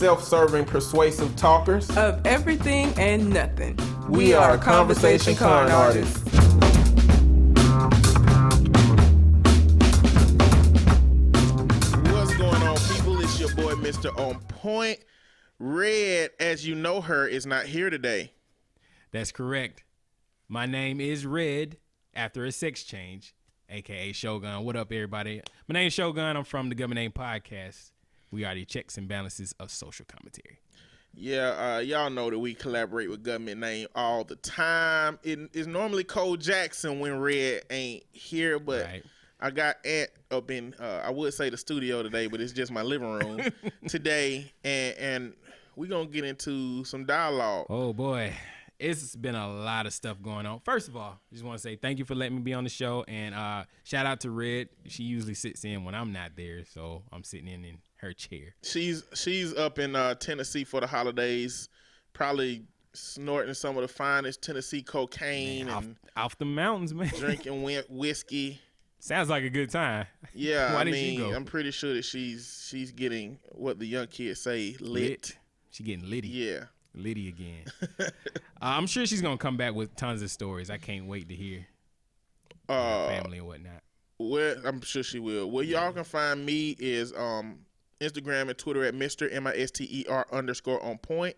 self-serving, persuasive talkers of everything and nothing. We are conversation con artists. What's going on, people? It's your boy, Mr. On Point. Red, as you know her, is not here today. That's correct. My name is Red after a sex change, a.k.a. Shogun. What up, everybody? My name is Shogun. I'm from the Government Name Podcast. We are the checks and balances of social commentary. Yeah, y'all know that we collaborate with Government Name all the time. It's normally Cole Jackson when Red ain't here, but right. I got Ant up in, I would say the studio today, but it's just my living room today, and we're going to get into some dialogue. Oh, boy. It's been a lot of stuff going on. First of all, I just want to say thank you for letting me be on the show, and shout out to Red. She usually sits in when I'm not there, so I'm sitting in her chair. She's up in Tennessee for the holidays, probably snorting some of the finest Tennessee cocaine, man, and off the mountains, man. Drinking whiskey. Sounds like a good time. Yeah, Why did you go? I'm pretty sure that she's getting what the young kids say, lit. She getting litty. Yeah. Liddy again. I'm sure she's gonna come back with tons of stories. I can't wait to hear her family and whatnot. Well, I'm sure she will. Where y'all can find me is Instagram and Twitter at Mr. MISTER_on-point.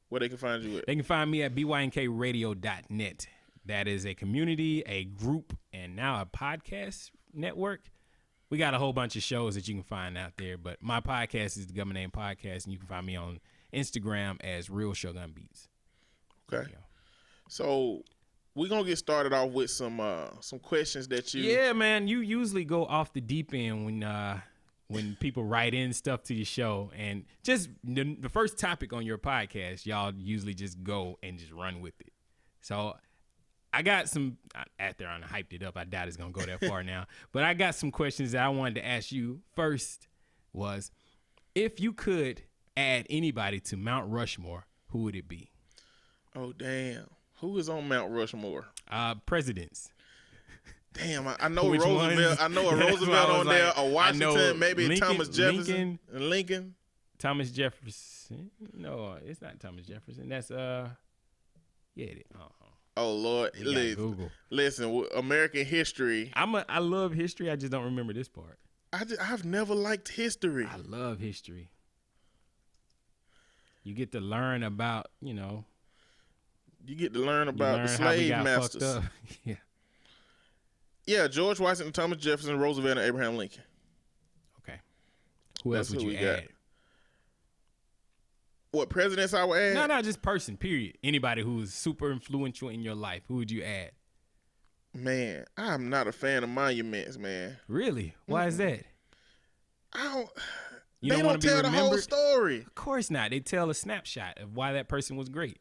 Where they can find you at? They can find me at bynkradio.net. That is a community, a group, and now a podcast network. We got a whole bunch of shows that you can find out there, but my podcast is the Government Name Podcast, and you can find me on Instagram as Real Shogun Beats. Okay. So we're gonna get started off with some questions that you. Yeah, man. You usually go off the deep end when people write in stuff to your show, and just the first topic on your podcast, y'all usually just go and just run with it. So I got some after I hyped it up. I doubt it's gonna go that far now, but I got some questions that I wanted to ask you. First was, if you could add anybody to Mount Rushmore, who would it be? Oh, damn. Who is on Mount Rushmore? Presidents. Damn, I know Roosevelt. I know a Roosevelt on there, a Washington, maybe Lincoln, Thomas Jefferson. Lincoln. Thomas Jefferson. No, it's not Thomas Jefferson. That's yeah. Oh Lord, listen. American history. I love history. I just don't remember this part. I've never liked history. I love history. You get to learn about, You get to learn about the slave masters. Yeah. Yeah, George Washington, Thomas Jefferson, Roosevelt, and Abraham Lincoln. Okay. Who else would you add? Got. What presidents I would add? No, just person, period. Anybody who's super influential in your life, who would you add? Man, I'm not a fan of monuments, man. Really? Why is that? They don't tell the whole story. Of course not. They tell a snapshot of why that person was great.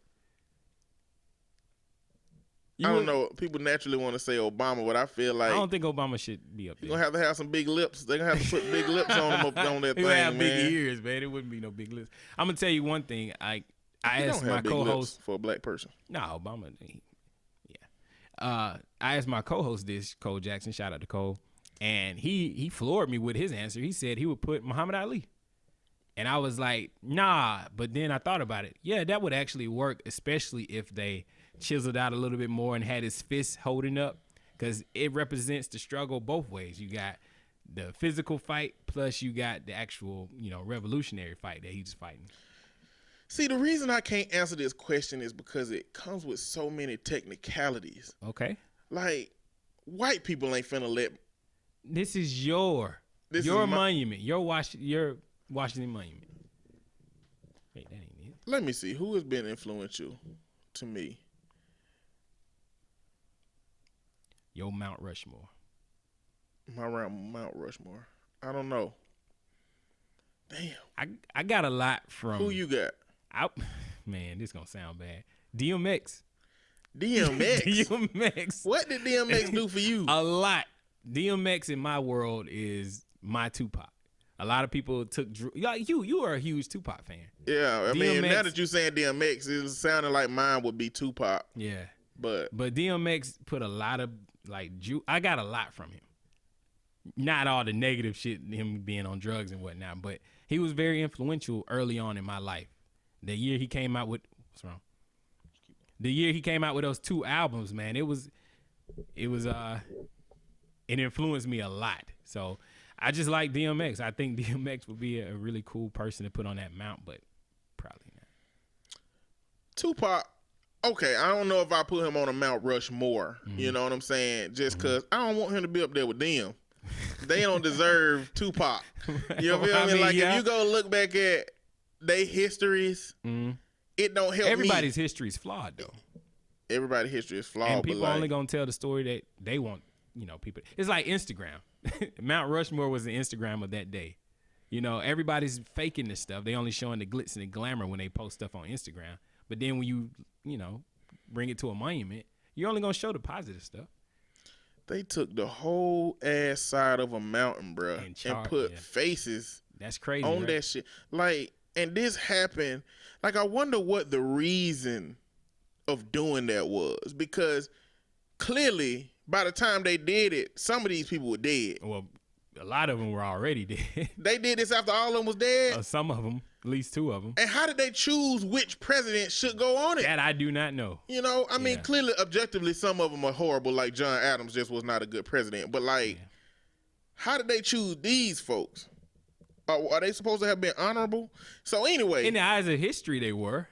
I don't know. People naturally want to say Obama, but I feel like I don't think Obama should be up there. You're going to have some big lips. They're going to have to put big lips on them on that thing, have man. big ears, man. It wouldn't be no big lips. I'm going to tell you one thing. I asked my co-host. For a black person. No, Obama. I asked my co-host this, Cole Jackson. Shout out to Cole. And he floored me with his answer. He said he would put Muhammad Ali. And I was like, nah. But then I thought about it. Yeah, that would actually work, especially if they chiseled out a little bit more and had his fist holding up, because it represents the struggle both ways. You got the physical fight, plus you got the actual, revolutionary fight that he's fighting. See, the reason I can't answer this question is because it comes with so many technicalities. Okay. Like, white people ain't finna let. This is your monument, your Washington monument. Wait, that ain't it. Let me see. Who has been influential to me? Your Mount Rushmore. Mount Rushmore. I don't know. Damn. I got a lot from. Who you got? Man, this gonna sound bad. DMX. DMX. What did DMX do for you? A lot. DMX in my world is my Tupac. A lot of people took you are a huge Tupac fan. Yeah, I mean, now that you're saying DMX, it sounded like mine would be Tupac. Yeah, but DMX put a lot of I got a lot from him. Not all the negative shit, him being on drugs and whatnot, but He was very influential early on in my life. The year he came out with what's wrong? The year he came out with those 2 albums, man, it influenced me a lot. So I just like DMX. I think DMX would be a really cool person to put on that mount, but probably not. Tupac, okay, I don't know if I put him on a Mount Rushmore. You know what I'm saying? Just because I don't want him to be up there with them. They don't deserve Tupac. You know what I mean? Like, if you go look back at their histories, it don't help Everybody's history is flawed, though. Everybody's history is flawed. And people only going to tell the story that they want, people. It's like Instagram. Mount Rushmore was the Instagram of that day. Everybody's faking this stuff. They only showing the glitz and the glamour when they post stuff on Instagram. But then when you bring it to a monument, you're only going to show the positive stuff. They took the whole ass side of a mountain, bro, and put faces. That's crazy on right? that shit. Like, and this happened. Like, I wonder what the reason of doing that was, because clearly by the time they did it, some of these people were dead. Well, a lot of them were already dead. They did this after all of them was dead. Some of them, at least 2 of them. And how did they choose which president should go on it? That I do not know. I mean, clearly, objectively, some of them are horrible. Like John Adams just was not a good president. But like, how did they choose these folks? Are they supposed to have been honorable? So anyway, in the eyes of history, they were.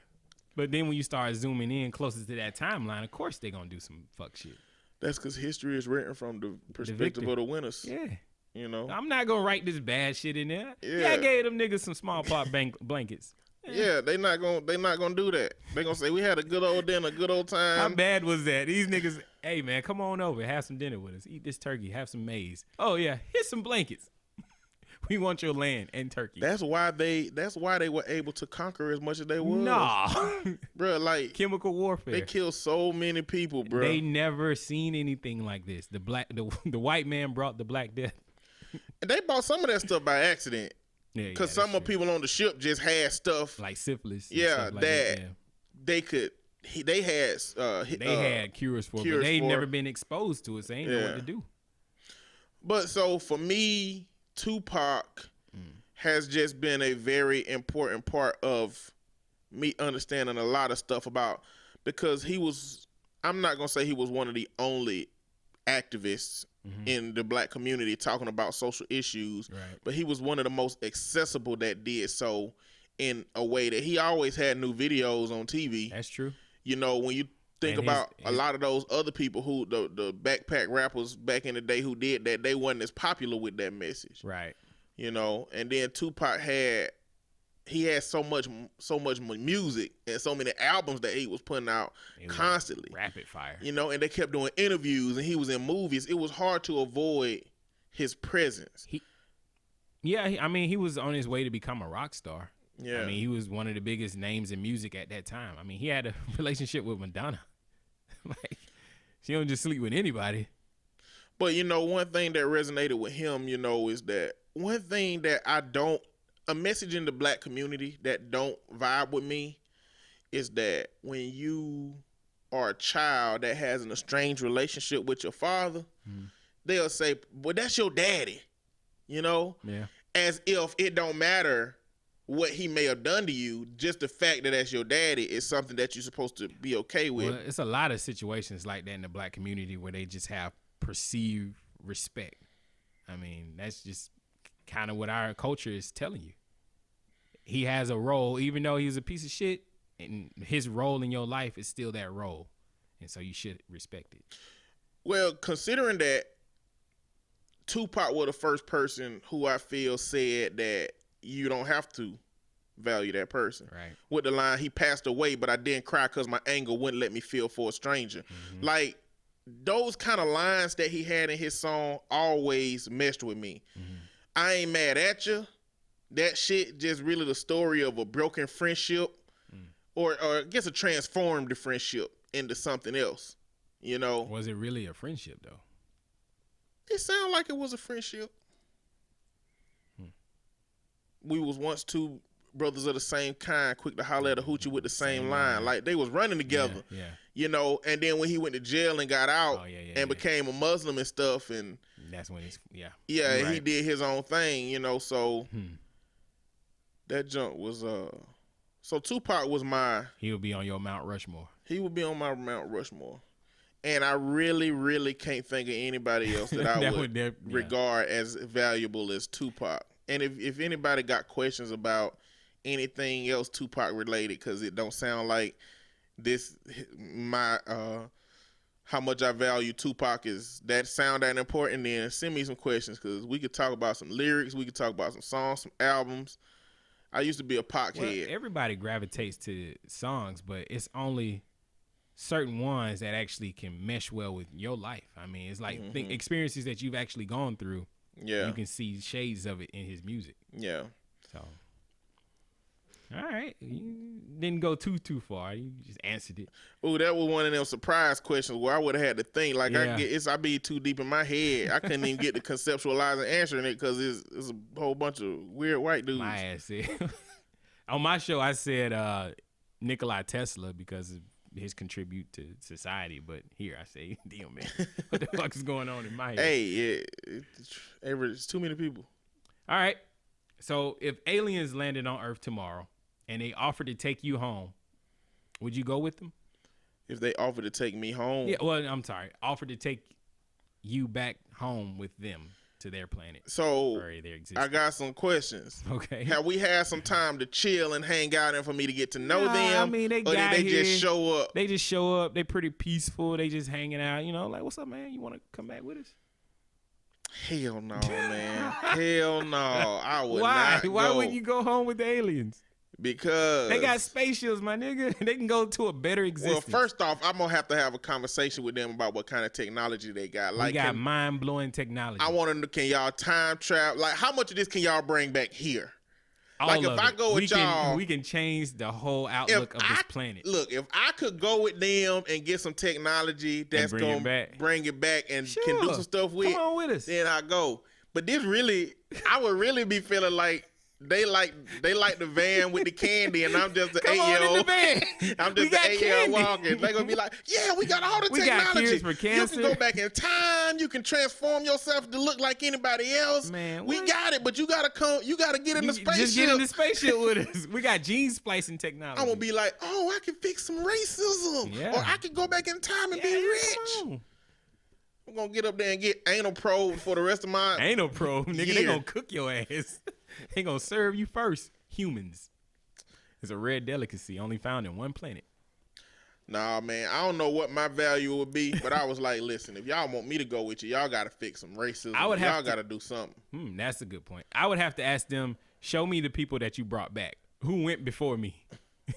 But then when you start zooming in closer to that timeline, of course they're gonna do some fuck shit. That's because history is written from the perspective of the winners. Yeah. I'm not gonna write this bad shit in there. Yeah, I gave them niggas some smallpox blankets. Yeah, they not gonna do that. They gonna say we had a good old dinner, good old time. How bad was that? These niggas, hey man, come on over, have some dinner with us, eat this turkey, have some maize. Oh yeah, here's some blankets. We want your land and turkey. That's why they were able to conquer as much as they was. Nah, bro, like chemical warfare. They killed so many people, bro. They never seen anything like this. The white man brought the Black Death. They bought some of that stuff by accident. Because some of the people on the ship just had stuff like syphilis. Yeah, like that they could. They had. They had cures for it, but they never been exposed to it, so they ain't know what to do. But so for me, Tupac has just been a very important part of me understanding a lot of stuff about, because he was. I'm not gonna say he was one of the only activists in the black community talking about social issues, but he was one of the most accessible that did so in a way that he always had new videos on TV. That's true. When you think about a lot of those other people who the backpack rappers back in the day who did that, they wasn't as popular with that message. Right. And then Tupac had so much music and so many albums that he was putting out constantly. Rapid fire. And they kept doing interviews and he was in movies. It was hard to avoid his presence. He was on his way to become a rock star. Yeah. He was one of the biggest names in music at that time. He had a relationship with Madonna. Like, she don't just sleep with anybody. But, one thing that resonated with him, is that one thing that a message in the black community that don't vibe with me is that when you are a child that has an estranged relationship with your father, they'll say, well, that's your daddy, Yeah. As if it don't matter what he may have done to you, just the fact that that's your daddy is something that you're supposed to be okay with. Well, it's a lot of situations like that in the black community where they just have perceived respect. That's just kind of what our culture is telling you. He has a role, even though he's a piece of shit, and his role in your life is still that role. And so you should respect it. Well, considering that Tupac was the first person who I feel said that you don't have to value that person. Right. With the line, he passed away, but I didn't cry because my anger wouldn't let me feel for a stranger. Like, those kind of lines that he had in his song always messed with me. I ain't mad at you. That shit just really the story of a broken friendship or I guess a transformed friendship into something else, Was it really a friendship, though? It sounded like it was a friendship. We was once 2 brothers of the same kind, quick to holler at a hoochie with the same line. Like, they was running together, and then when he went to jail and got out and became a Muslim and stuff, and that's when he did his own thing, so That junk was so Tupac was my. He'll be on your Mount Rushmore. He would be on my Mount Rushmore. And I really, really can't think of anybody else that I would regard as valuable as Tupac. And if anybody got questions about anything else Tupac related, because it don't sound like this, how much I value Tupac is that sound that important, then send me some questions, because we could talk about some lyrics, we could talk about some songs, some albums. I used to be a Pac head. Everybody gravitates to songs, but it's only certain ones that actually can mesh well with your life. I mean, it's like the experiences that you've actually gone through. Yeah, you can see shades of it in his music. Yeah. So, all right, you didn't go too far. You just answered it. Oh, that was one of them surprise questions where I would have had to think. Like I be too deep in my head. I couldn't even get to conceptualizing answering it because it's a whole bunch of weird white dudes. My ass said. On my show, I said Nikola Tesla because of his contribute to society, but here I say, damn man, what the fuck is going on in my head? Hey, it's too many people. All right, so if aliens landed on Earth tomorrow and they offered to take you home, would you go with them? If they offered to take me home? Yeah, well, I'm sorry, offered to take you back home with them to their planet. So I got some questions. Okay. Have we had some time to chill and hang out and for me to get to know them? I mean, they just show up? They just show up. They pretty peaceful. They just hanging out. You know, like, what's up, man? You want to come back with us? Hell no, man. Hell no. I would not go. Why wouldn't you go home with the aliens? Because they got spaceships, my nigga. They can go to a better existence. Well, first off, I'm gonna have to have a conversation with them about what kind of technology they got. Like, we got mind-blowing technology. I want to know, can y'all time travel? Like, how much of this can y'all bring back here? All like, if I go with y'all, we can change the whole outlook of this planet. Look, if I could go with them and get some technology that's gonna bring it back and can do some stuff with, come on with us. Then I go. But this really, I would really be feeling like they like the van with the candy, and I'm just the 8-year-old. I'm just the 8-year-old walking. They gonna be like, yeah, we got all the technology. Got cures for cancer. You can go back in time. You can transform yourself to look like anybody else. Man, we got it, but you gotta come. You gotta get in the spaceship. Just get in the spaceship with us. We got gene splicing technology. I'm gonna be like, oh, I can fix some racism, or I can go back in time and be rich. I'm gonna get up there and get anal probe for the rest of my anal probe, nigga. They gonna cook your ass. They gonna serve you first. Humans. It's a rare delicacy only found in one planet. Nah, man, I don't know what my value would be, but I was like, listen, if y'all want me to go with you, y'all gotta fix some racism. Y'all gotta do something. That's a good point. I would have to ask them, show me the people that you brought back. Who went before me?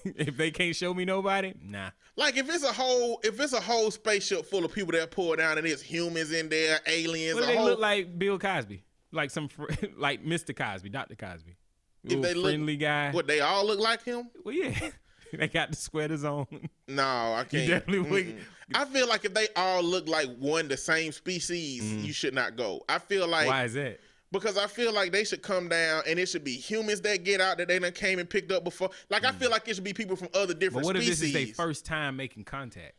If they can't show me nobody, nah. Like if it's a whole spaceship full of people that pull down and there's humans in there, aliens. What do they look like? Bill Cosby, like like Mr. Cosby, Dr. Cosby. If they friendly guy. What, they all look like him? Well, yeah. They got the sweaters on. No, I can't. You definitely would. I feel like if they all look like the same species, you should not go. I feel like. Why is that? Because I feel like they should come down and it should be humans that get out that they done came and picked up before. Like, I feel like it should be people from other different species. But what if this is their first time making contact?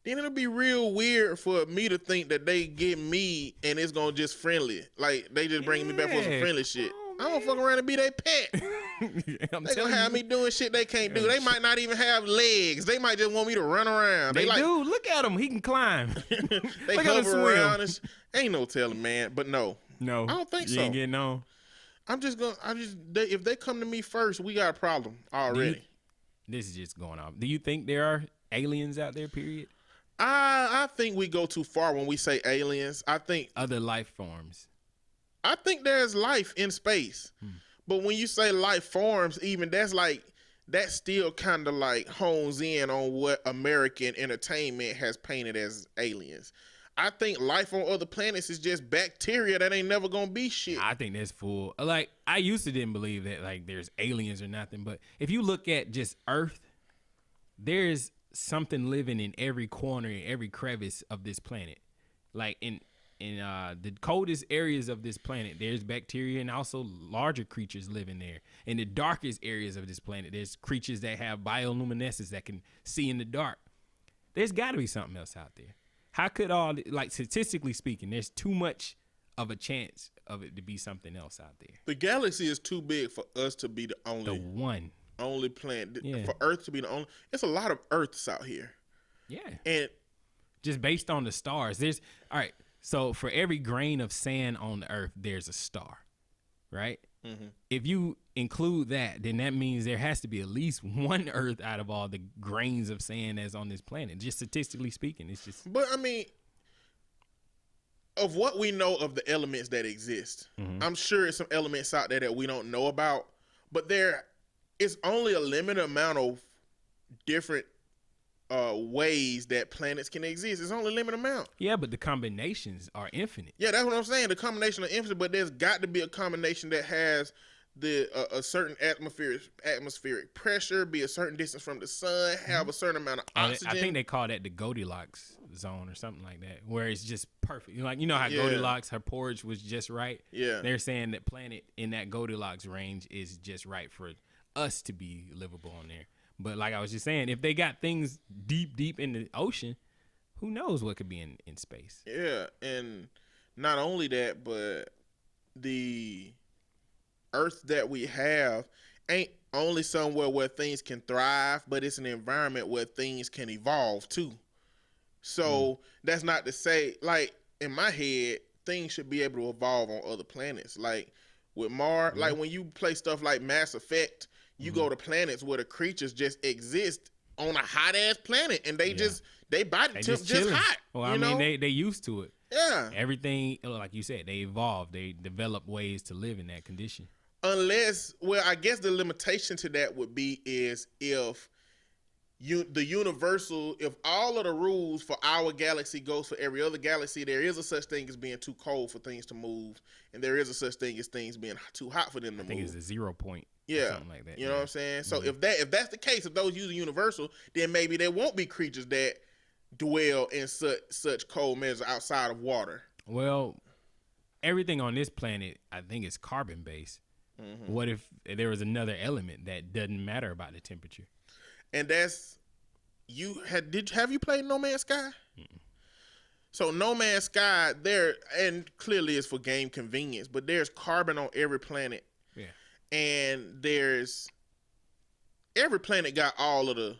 Then it'll be real weird for me to think that they get me and it's going to just friendly. Like, they just bring me back for some friendly shit. I don't fuck around and be their pet. They gonna have me doing shit they can't do. They might not even have legs. They might just want me to run around. They do. Look at him. He can climb. They hover around. Ain't no telling, man. But no, I don't think so. You ain't getting on. If they come to me first, we got a problem already. This is just going off. Do you think there are aliens out there? Period. I think we go too far when we say aliens. I think other life forms. I think there's life in space. But when you say life forms, even that still kind of like hones in on what American entertainment has painted as aliens. I think life on other planets is just bacteria that ain't never gonna be shit. I think that's full. Like, I used to didn't believe that like there's aliens or nothing, but if you look at just Earth, there's something living in every corner, in every crevice of this planet. Like in the coldest areas of this planet, there's bacteria and also larger creatures living there. In the darkest areas of this planet, there's creatures that have bioluminescence that can see in the dark. There's got to be something else out there. How could like statistically speaking, there's too much of a chance of it to be something else out there. The galaxy is too big for us to be the only planet. Yeah. For Earth to be the only. It's a lot of Earths out here. Yeah. And just based on the stars, all right. So for every grain of sand on the Earth, there's a star, right? Mm-hmm. If you include that, then that means there has to be at least one Earth out of all the grains of sand that's on this planet. Just statistically speaking, it's just. But I mean, of what we know of the elements that exist, I'm sure there's some elements out there that we don't know about. But there is only a limited amount of different ways that planets can exist. It's only a limited amount. Yeah, but the combinations are infinite. Yeah, that's what I'm saying. The combination of infinite, but there's got to be a combination that has a certain atmospheric pressure, be a certain distance from the sun, have a certain amount of oxygen. I think they call that the Goldilocks zone or something like that, where it's just perfect. Like, you know how Goldilocks, her porridge was just right? Yeah. They're saying that planet in that Goldilocks range is just right for us to be livable on there. But like I was just saying, if they got things deep in the ocean, who knows what could be in space? Yeah, and not only that, but the Earth that we have ain't only somewhere where things can thrive, but it's an environment where things can evolve too. So that's not to say, like, in my head, things should be able to evolve on other planets. Like with Mars, like when you play stuff like Mass Effect, you go to planets where the creatures just exist on a hot ass planet, and they body temp just hot. Well, I mean, they used to it. Yeah. Everything, like you said, they evolved. They developed ways to live in that condition. Unless, well, I guess the limitation to that would be is if if all of the rules for our galaxy goes for every other galaxy, there is a such thing as being too cold for things to move, and there is a such thing as things being too hot for them to move. I think it's a 0 point. Yeah, something like that. You know what I'm saying? So if that's the case, if those use universal, then maybe there won't be creatures that dwell in such cold measure outside of water. Well, everything on this planet, I think, is carbon based. Mm-hmm. What if there was another element that doesn't matter about the temperature? And that's have you played No Man's Sky? Mm-mm. So No Man's Sky, there, and clearly it's for game convenience, but there's carbon on every planet. Yeah. And every planet got almost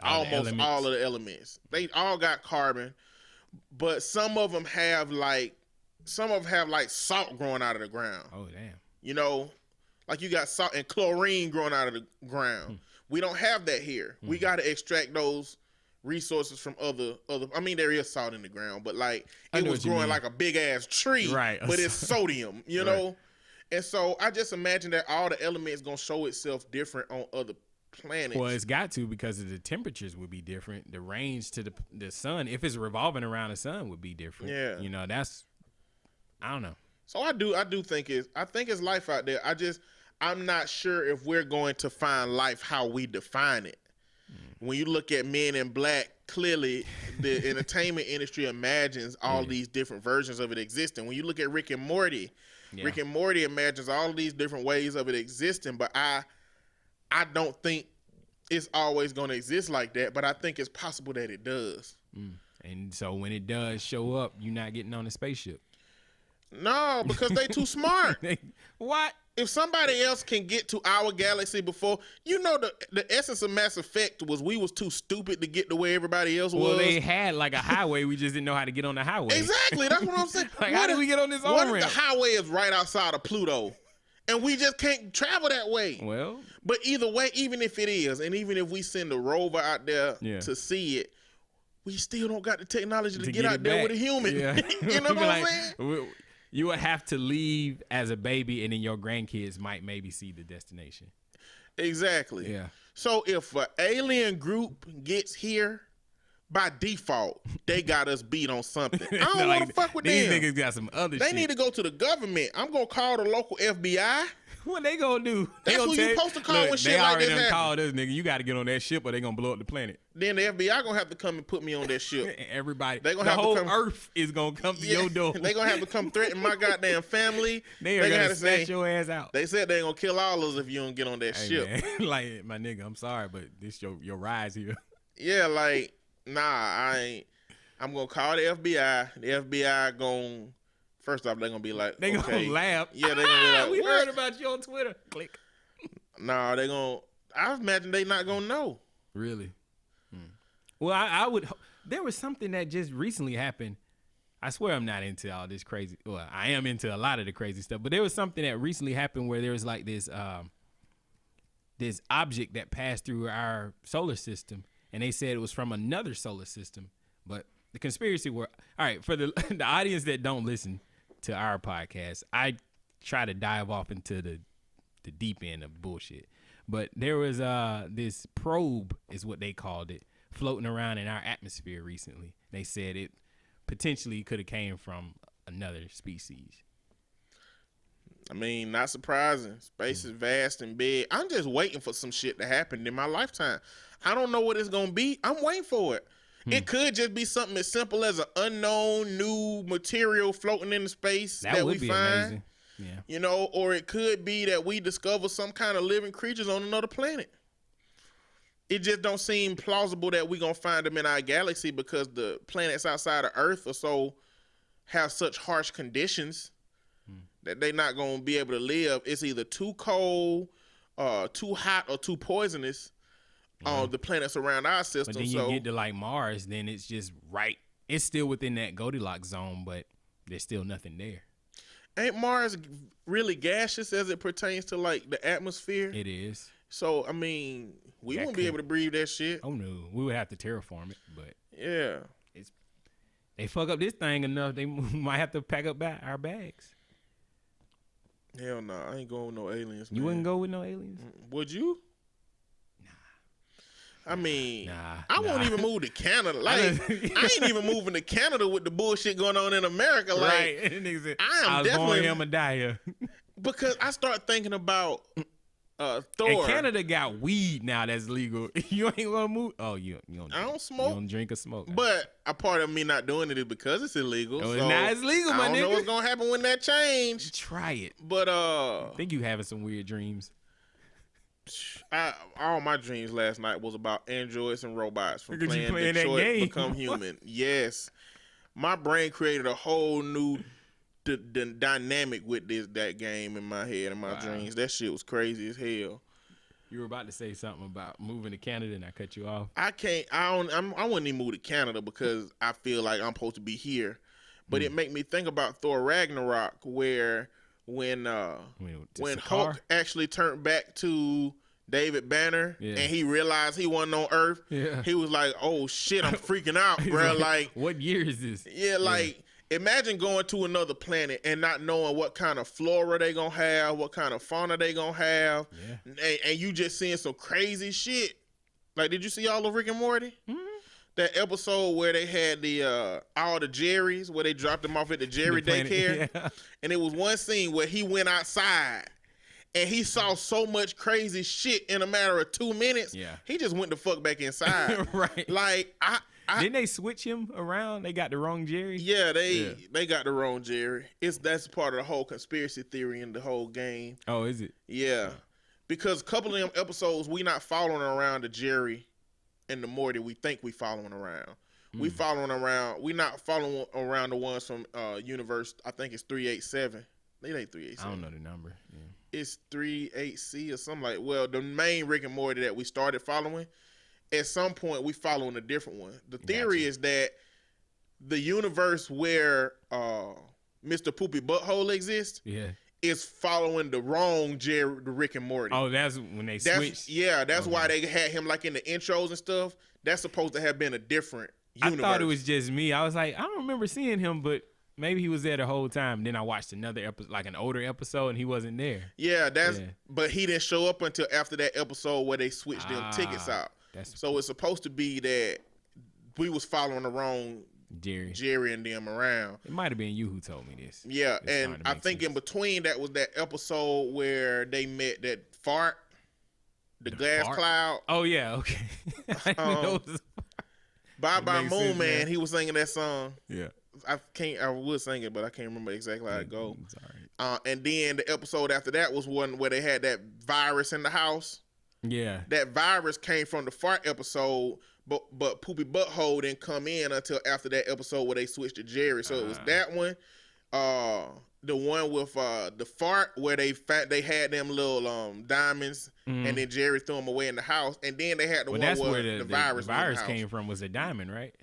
all of the elements. They all got carbon, but some of them have like salt growing out of the ground. Oh damn! You know, like you got salt and chlorine growing out of the ground. We don't have that here. We got to extract those resources from other. I mean, there is salt in the ground, but like it was growing like a big ass tree, right? But it's sodium, you know. And so I just imagine that all the elements gonna show itself different on other planets. Well, it's got to, because of the temperatures would be different. The range to the sun, if it's revolving around the sun, would be different. Yeah, you know, I don't know. So I do think it's life out there. I'm not sure if we're going to find life how we define it. When you look at Men in Black, clearly the entertainment industry imagines all these different versions of it existing. When you look at Rick and Morty. Yeah. Rick and Morty imagines all of these different ways of it existing, but I don't think it's always going to exist like that, but I think it's possible that it does. And so when it does show up, you're not getting on a spaceship. No, because they too smart. What? If somebody else can get to our galaxy before, you know, the essence of Mass Effect was we was too stupid to get to where everybody else was. Well, they had like a highway. We just didn't know how to get on the highway. Exactly. That's what I'm saying. Like, how did we get on this on-ramp? What if the highway is right outside of Pluto, and we just can't travel that way? Well. But either way, even if it is, and even if we send a rover out there to see it, we still don't got the technology to get out there with a human. Yeah. You know what I'm saying? You would have to leave as a baby, and then your grandkids might maybe see the destination. Exactly. Yeah. So if an alien group gets here, by default, they got us beat on something. I don't want to fuck with these them. These niggas got some other shit. They need to go to the government. I'm going to call the local FBI. What they gonna do? That's who you supposed to call when shit like this happens. They already called us, nigga. You got to get on that ship or they gonna blow up the planet. Then the FBI gonna have to come and put me on that ship. Everybody. They gonna the have whole to come, Earth is gonna come to your door. They gonna have to come threaten my goddamn family. They are gonna snatch your ass out. They said they gonna kill all of us if you don't get on that ship. Man. Like, my nigga, I'm sorry, but this your rise here. Yeah, like, nah, I ain't. I'm gonna call the FBI. The FBI gonna First off, they're gonna be like, They okay. gonna laugh. Yeah, they're gonna be like, we what? heard about you on Twitter. Click. Nah, they gonna. I imagine they not gonna know. Really? Well, I would. There was something that just recently happened. I swear I'm not into all this crazy. Well, I am into a lot of the crazy stuff, but there was something that recently happened where there was like this object that passed through our solar system, and they said it was from another solar system. But the conspiracy were all right for the the audience that don't listen to our podcast. I try to dive off into the deep end of bullshit. But there was this probe, is what they called it, floating around in our atmosphere recently. They said it potentially could have came from another species. I mean, not surprising. Space is vast and big. I'm just waiting for some shit to happen in my lifetime. I don't know what it's gonna be. I'm waiting for it. It could just be something as simple as an unknown new material floating in the space that would we be find. amazing. Yeah. You know, or it could be that we discover some kind of living creatures on another planet. It just don't seem plausible that we're gonna find them in our galaxy because the planets outside of Earth have such harsh conditions that they're not gonna be able to live. It's either too cold, too hot, or too poisonous on the planets around our system. But then you get to like Mars, then it's just right. It's still within that Goldilocks zone, but there's still nothing there. Ain't Mars really gaseous as it pertains to like the atmosphere? It is. So I mean, we won't be able to breathe that shit. Oh no, we would have to terraform it, but yeah, they fuck up this thing enough, they might have to pack up our bags. Hell no, I ain't going with no aliens. You wouldn't go with no aliens? Would you? I mean, Nah. I won't even move to Canada. Like, I ain't even moving to Canada with the bullshit going on in America. Like, right. I was born here, I'ma die here. Because I start thinking about Thor. And Canada got weed now that's legal. You ain't gonna move. Oh, you don't. I don't smoke. You don't drink or smoke. But a part of me not doing it is because it's illegal. Oh, so now it's legal, my nigga. I don't know what's gonna happen when that change. Try it. But I think you having some weird dreams. All my dreams last night was about androids and robots from playing that Detroit game. Become Human. Yes, my brain created a whole new dynamic with that game in my head and my dreams. That shit was crazy as hell. You were about to say something about moving to Canada, and I cut you off. I wouldn't even move to Canada because I feel like I'm supposed to be here. But it made me think about Thor Ragnarok, where when Hulk actually turned back to David Banner and he realized he wasn't on Earth, he was like, "Oh shit, I'm freaking out, bro!" Like, what year is this? Yeah, like imagine going to another planet and not knowing what kind of flora they gonna have, what kind of fauna they gonna have, and you just seeing some crazy shit. Like, did you see all of Rick and Morty? Mm-hmm. That episode where they had the all the Jerrys, where they dropped them off at the Jerry daycare, and it was one scene where he went outside and he saw so much crazy shit in a matter of 2 minutes. Yeah, he just went the fuck back inside. Right? Like didn't they switch him around? They got the wrong Jerry. Yeah, they got the wrong Jerry. That's part of the whole conspiracy theory in the whole game. Oh, is it? Yeah, because a couple of them episodes we not following around the Jerry and the Morty we think we following around. We following around. We not following around the ones from universe. I think it's 387. It ain't 387. I don't know the number. Yeah. It's 38C or something like. Well, the main Rick and Morty that we started following. At some point, we following a different one. The theory is that the universe where Mr. Poopy Butthole exists is following the wrong the Rick and Morty. Oh, that's when they switched? Yeah, that's why they had him like in the intros and stuff. That's supposed to have been a different universe. I thought it was just me. I was like, I don't remember seeing him, but maybe he was there the whole time. Then I watched another episode, like an older episode, and he wasn't there. Yeah, but he didn't show up until after that episode where they switched them tickets out. So it's supposed to be that we was following the wrong Jerry and them around. It might have been you who told me this. Yeah, and I think in between that was that episode where they met that fart, the glass fart? cloud. Oh yeah, okay. Bye Bye Moon Man. He was singing that song. Yeah, I would sing it, but I can't remember exactly how it go. Sorry. And then the episode after that was one where they had that virus in the house. Yeah, that virus came from the fart episode, but Poopy Butthole didn't come in until after that episode where they switched to Jerry. So it was that one. The one with the fart where they had them little diamonds, and then Jerry threw them away in the house, and then they had the Well, one that's where where the the virus was in the virus house. came from. Was a diamond, right?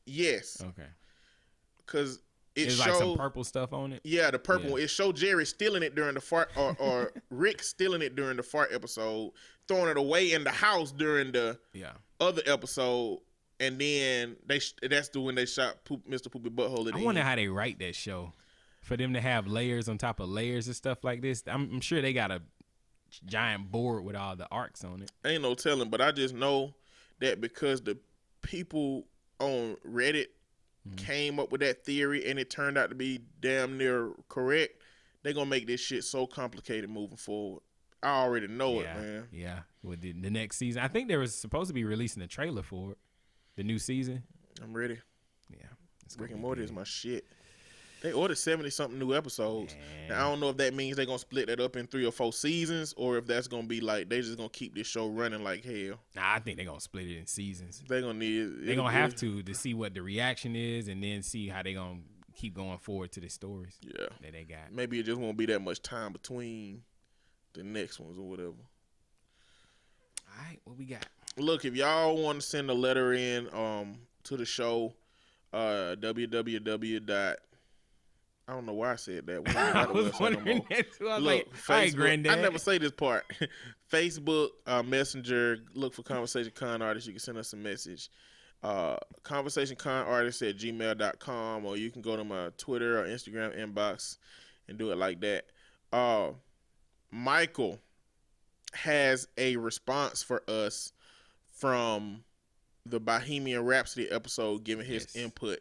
Yes, Okay. because it There's showed like some purple stuff on it. Yeah, the purple Yeah. one. It showed Jerry stealing it during the fart, or Rick stealing it during the fart episode, throwing it away in the house during the other episode, and then that's when they shot Mr. Poopy Butthole at the I wonder end. how they write that show for them to have layers on top of layers and stuff like this. I'm sure they got a giant board with all the arcs on it. Ain't no telling, but I just know that because the people on Reddit came up with that theory and it turned out to be damn near correct, they're gonna make this shit so complicated moving forward. I already know it, man. Yeah. With the next season, I think they were supposed to be releasing a trailer for it, the new season. I'm ready. Yeah, Rick and Morty is my shit. They ordered 70-something new episodes. Now, I don't know if that means they're going to split that up in 3 or 4 seasons, or if that's going to be like, they just going to keep this show running like hell. Nah, I think they're going to split it in seasons. They're going to need it. They're going to have to see what the reaction is and then see how they're going to keep going forward to the stories that they got. Maybe it just won't be that much time between the next ones or whatever. All right, what we got? Look, if y'all want to send a letter in to the show, www. I don't know why I said that. I was wondering that too. I was like, all right, Granddad. I never say this part. Facebook, Messenger, look for Conversation Con Artists. You can send us a message. ConversationConArtists@gmail.com, or you can go to my Twitter or Instagram inbox and do it like that. Michael has a response for us from the Bohemian Rhapsody episode, giving his input.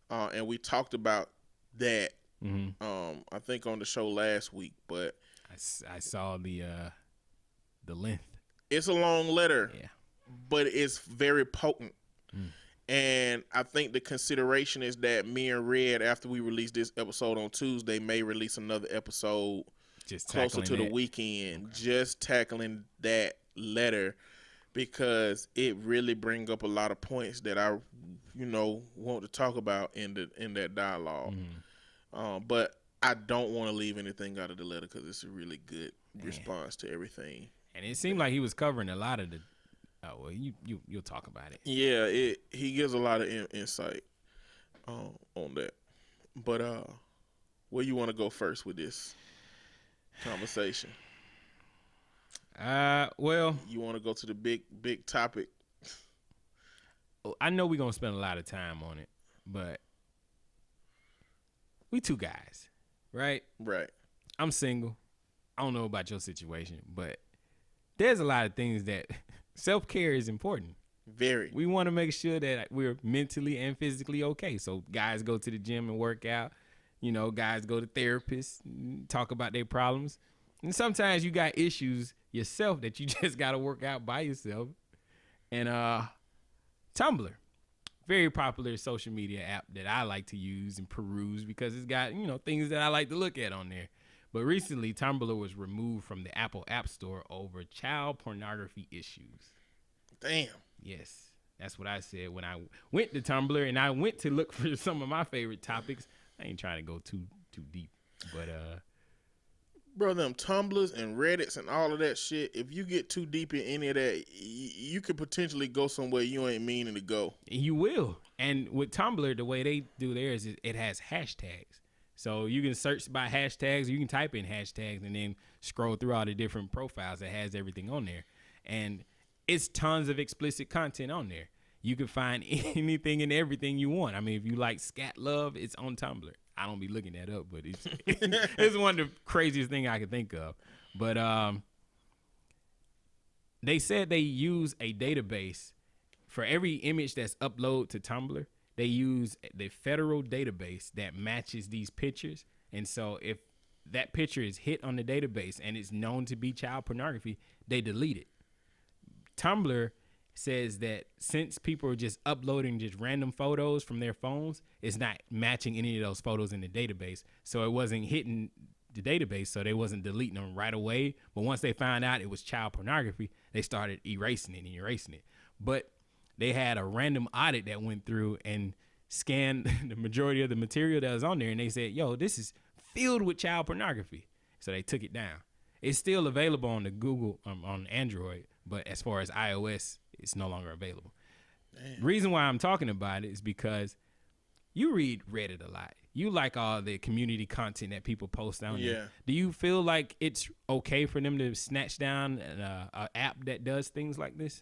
And we talked about that, I think on the show last week, but I saw the length. It's a long letter, but it's very potent. And I think the consideration is that me and Red, after we release this episode on Tuesday, may release another episode just closer to the weekend, just tackling that letter, because it really brings up a lot of points that I, want to talk about in that dialogue. But I don't want to leave anything out of the letter because it's a really good response to everything. And it seemed like he was covering a lot of the. Oh well, you'll talk about it. Yeah, he gives a lot of insight on that. But where you want to go first with this conversation? Well, you want to go to the big topic? I know we're gonna spend a lot of time on it, but we two guys, right? Right. I'm single. I don't know about your situation, but there's a lot of things that self-care is important. Very. We want to make sure that we're mentally and physically okay. So guys go to the gym and work out. Guys go to therapists, talk about their problems. And sometimes you got issues yourself that you just got to work out by yourself. And Tumblr, very popular social media app that I like to use and peruse because it's got, things that I like to look at on there. But recently, Tumblr was removed from the Apple App Store over child pornography issues. Damn. Yes, that's what I said when I went to Tumblr, and I went to look for some of my favorite topics. I ain't trying to go too deep, but bro, them Tumblrs and Reddits and all of that shit, if you get too deep in any of that, you could potentially go somewhere you ain't meaning to go. You will. And with Tumblr, the way they do theirs is it has hashtags. So you can search by hashtags, you can type in hashtags and then scroll through all the different profiles that has everything on there. And it's tons of explicit content on there. You can find anything and everything you want. I mean, if you like scat love, it's on Tumblr. I don't be looking that up, but it's one of the craziest things I can think of. But they said they use a database for every image that's uploaded to Tumblr. They use the federal database that matches these pictures. And so if that picture is hit on the database and it's known to be child pornography, they delete it. Tumblr says that since people are just uploading just random photos from their phones, it's not matching any of those photos in the database. So it wasn't hitting the database, so they wasn't deleting them right away. But once they found out it was child pornography, they started erasing it. But they had a random audit that went through, and scanned the majority of the material that was on there, and they said, yo, this is filled with child pornography. So they took it down. It's still available on the Google, on Android, but as far as iOS, it's no longer available. Damn. Reason why I'm talking about it is because you read Reddit a lot. You like all the community content that people post on there. Do you feel like it's okay for them to snatch down an app that does things like this?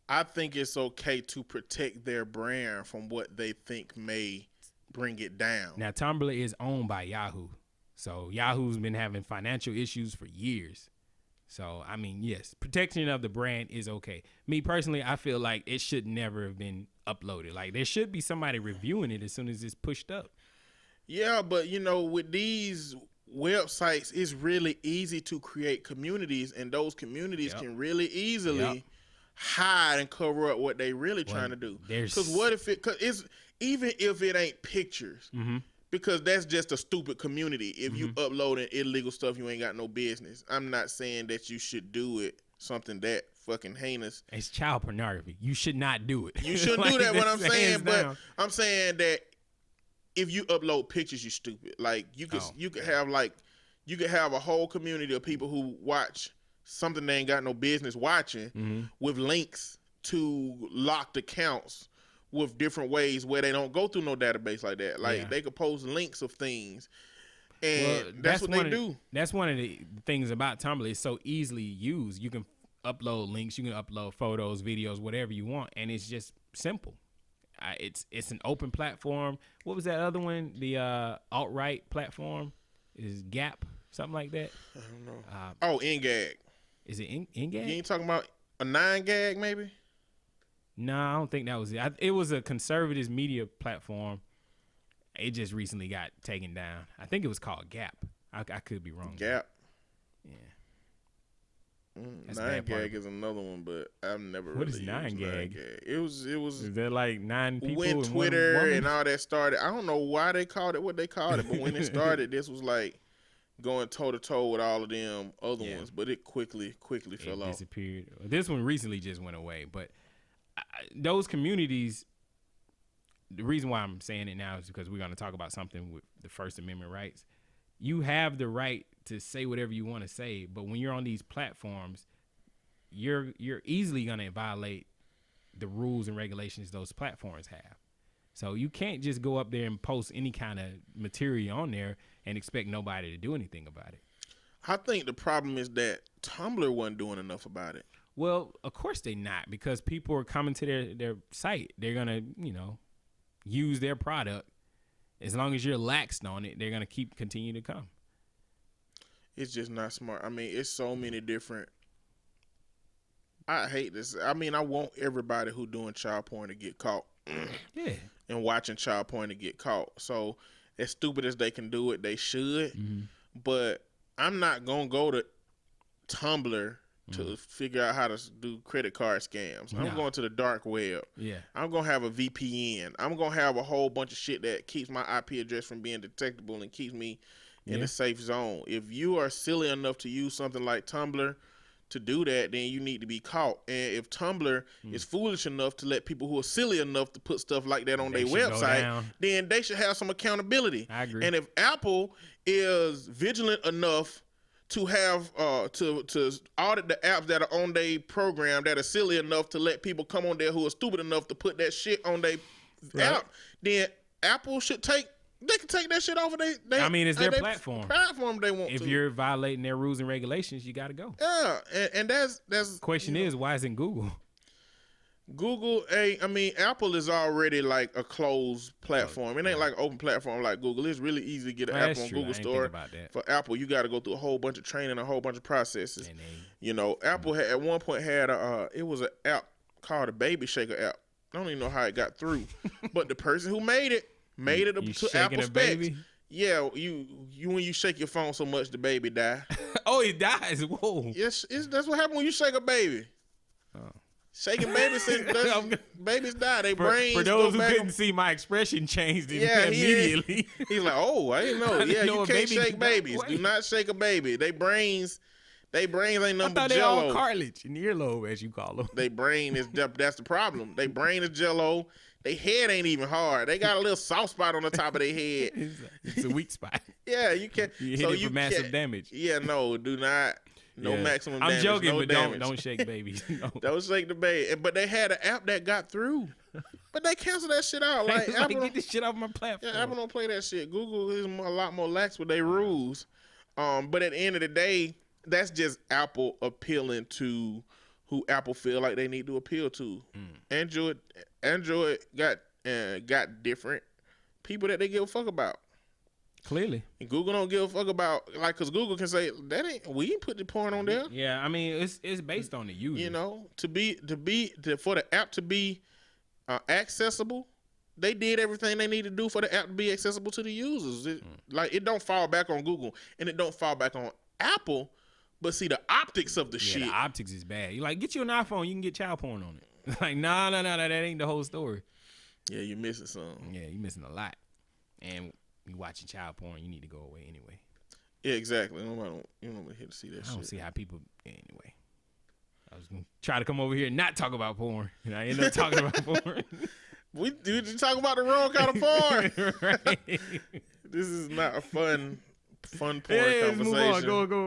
I think it's okay to protect their brand from what they think may bring it down. Now, Tumblr is owned by Yahoo. So Yahoo's been having financial issues for years. So, I mean, yes, protection of the brand is okay. Me personally, I feel like it should never have been uploaded. Like, there should be somebody reviewing it as soon as it's pushed up. Yeah, but, you know, with these websites, it's really easy to create communities, and those communities can really easily hide and cover up what they really trying to do. Because what if even if it ain't pictures, because that's just a stupid community. If you uploading illegal stuff, you ain't got no business. I'm not saying that you should do it, something that fucking heinous. It's child pornography. You should not do it. You shouldn't do that, what I'm saying. But I'm saying that if you upload pictures, you stupid. Like you could have a whole community of people who watch something they ain't got no business watching with links to locked accounts with different ways where they don't go through no database like that. Like they could post links of things, and that's what they do. That's one of the things about Tumblr. It's so easily used. You can upload links, you can upload photos, videos, whatever you want, and it's just simple. It's an open platform. What was that other one? The alt-right platform is Gap, something like that. I don't know. Ngag. Is it Ngag? You ain't talking about a 9gag maybe? No, I don't think that was it. It was a conservative media platform. It just recently got taken down. I think it was called Gap. I could be wrong. Gap. Yeah. 9gag is another one, but I've never What really is 9gag? It was. Is that like 9 people? When Twitter and all that started, I don't know why they called it what they called it, but when it started, this was like going toe to toe with all of them other ones, but it quickly fell off. Disappeared. This one recently just went away, but those communities, the reason why I'm saying it now is because we're going to talk about something with the First Amendment rights. You have the right to say whatever you want to say, but when you're on these platforms, you're easily going to violate the rules and regulations those platforms have. So you can't just go up there and post any kind of material on there and expect nobody to do anything about it. I think the problem is that Tumblr wasn't doing enough about it. Well, of course they're not, because people are coming to their site. They're going to, use their product. As long as you're laxed on it, they're going to continue to come. It's just not smart. I mean, it's so many different. I hate this. I mean, I want everybody who doing child porn to get caught. Yeah. And watching child porn to get caught. So as stupid as they can do it, they should. But I'm not going to go to Tumblr to figure out how to do credit card scams. I'm going to the dark web. Yeah. I'm going to have a VPN. I'm going to have a whole bunch of shit that keeps my IP address from being detectable and keeps me in a safe zone. If you are silly enough to use something like Tumblr to do that, then you need to be caught. And if Tumblr is foolish enough to let people who are silly enough to put stuff like that on their website, then they should have some accountability. I agree. And if Apple is vigilant enough to have to audit the apps that are on their program that are silly enough to let people come on there who are stupid enough to put that shit on their app, then Apple should take that shit off of their. I mean, it's their platform. Platform they want. If you're violating their rules and regulations, you got to go. Yeah, and that's. Question is, why isn't Google? Google, I mean, Apple is already like a closed platform. It ain't like an open platform like Google. It's really easy to get an app on Google Store. For Apple, you got to go through a whole bunch of training, a whole bunch of processes. Apple had at one point had it was an app called a Baby Shaker app. I don't even know how it got through, but the person who made it to Apple specs. Baby? Yeah, you when you shake your phone so much, the baby die. Oh, it dies. Whoa. Yes, that's what happens when you shake a baby. Oh. Shaking babies, babies die. They brains. For those who couldn't see, my expression changed immediately. He's like, "Oh, I didn't know." Yeah, you can't shake babies. Do not shake a baby. They brains ain't nothing but jello. I thought they all cartilage in the earlobe, as you call them. They brain is that's the problem. They brain is jello. They head ain't even hard. They got a little soft spot on the top of their head. It's a weak spot. Yeah, you can. You hit it for massive damage. Yeah, no, do not. No maximum damage. I'm joking, no but damage. don't shake babies. No. Don't shake the baby. But they had an app that got through. But they canceled that shit out. Like, Apple, get this shit off my platform. Yeah, Apple don't play that shit. Google is a lot more lax with their rules. But at the end of the day, that's just Apple appealing to who Apple feel like they need to appeal to. Android got different people that they give a fuck about. Clearly. And Google don't give a fuck about, like, because Google can say, we ain't put the porn on there. Yeah, I mean, it's based on the user. You know, for the app to be accessible, they did everything they need to do for the app to be accessible to the users. It don't fall back on Google, and it don't fall back on Apple, but see, the optics of the shit. The optics is bad. You get you an iPhone, you can get child porn on it. Like, no, that ain't the whole story. Yeah, you're missing something. Yeah, you're missing a lot. And you watching child porn, you need to go away anyway. Yeah, exactly. You don't here to see that shit. I don't see how people, anyway. I was going to try to come over here and not talk about porn. And I end up talking about porn. We talk about the wrong kind of porn. Right. This is not a fun porn conversation. conversation. Move on. Go.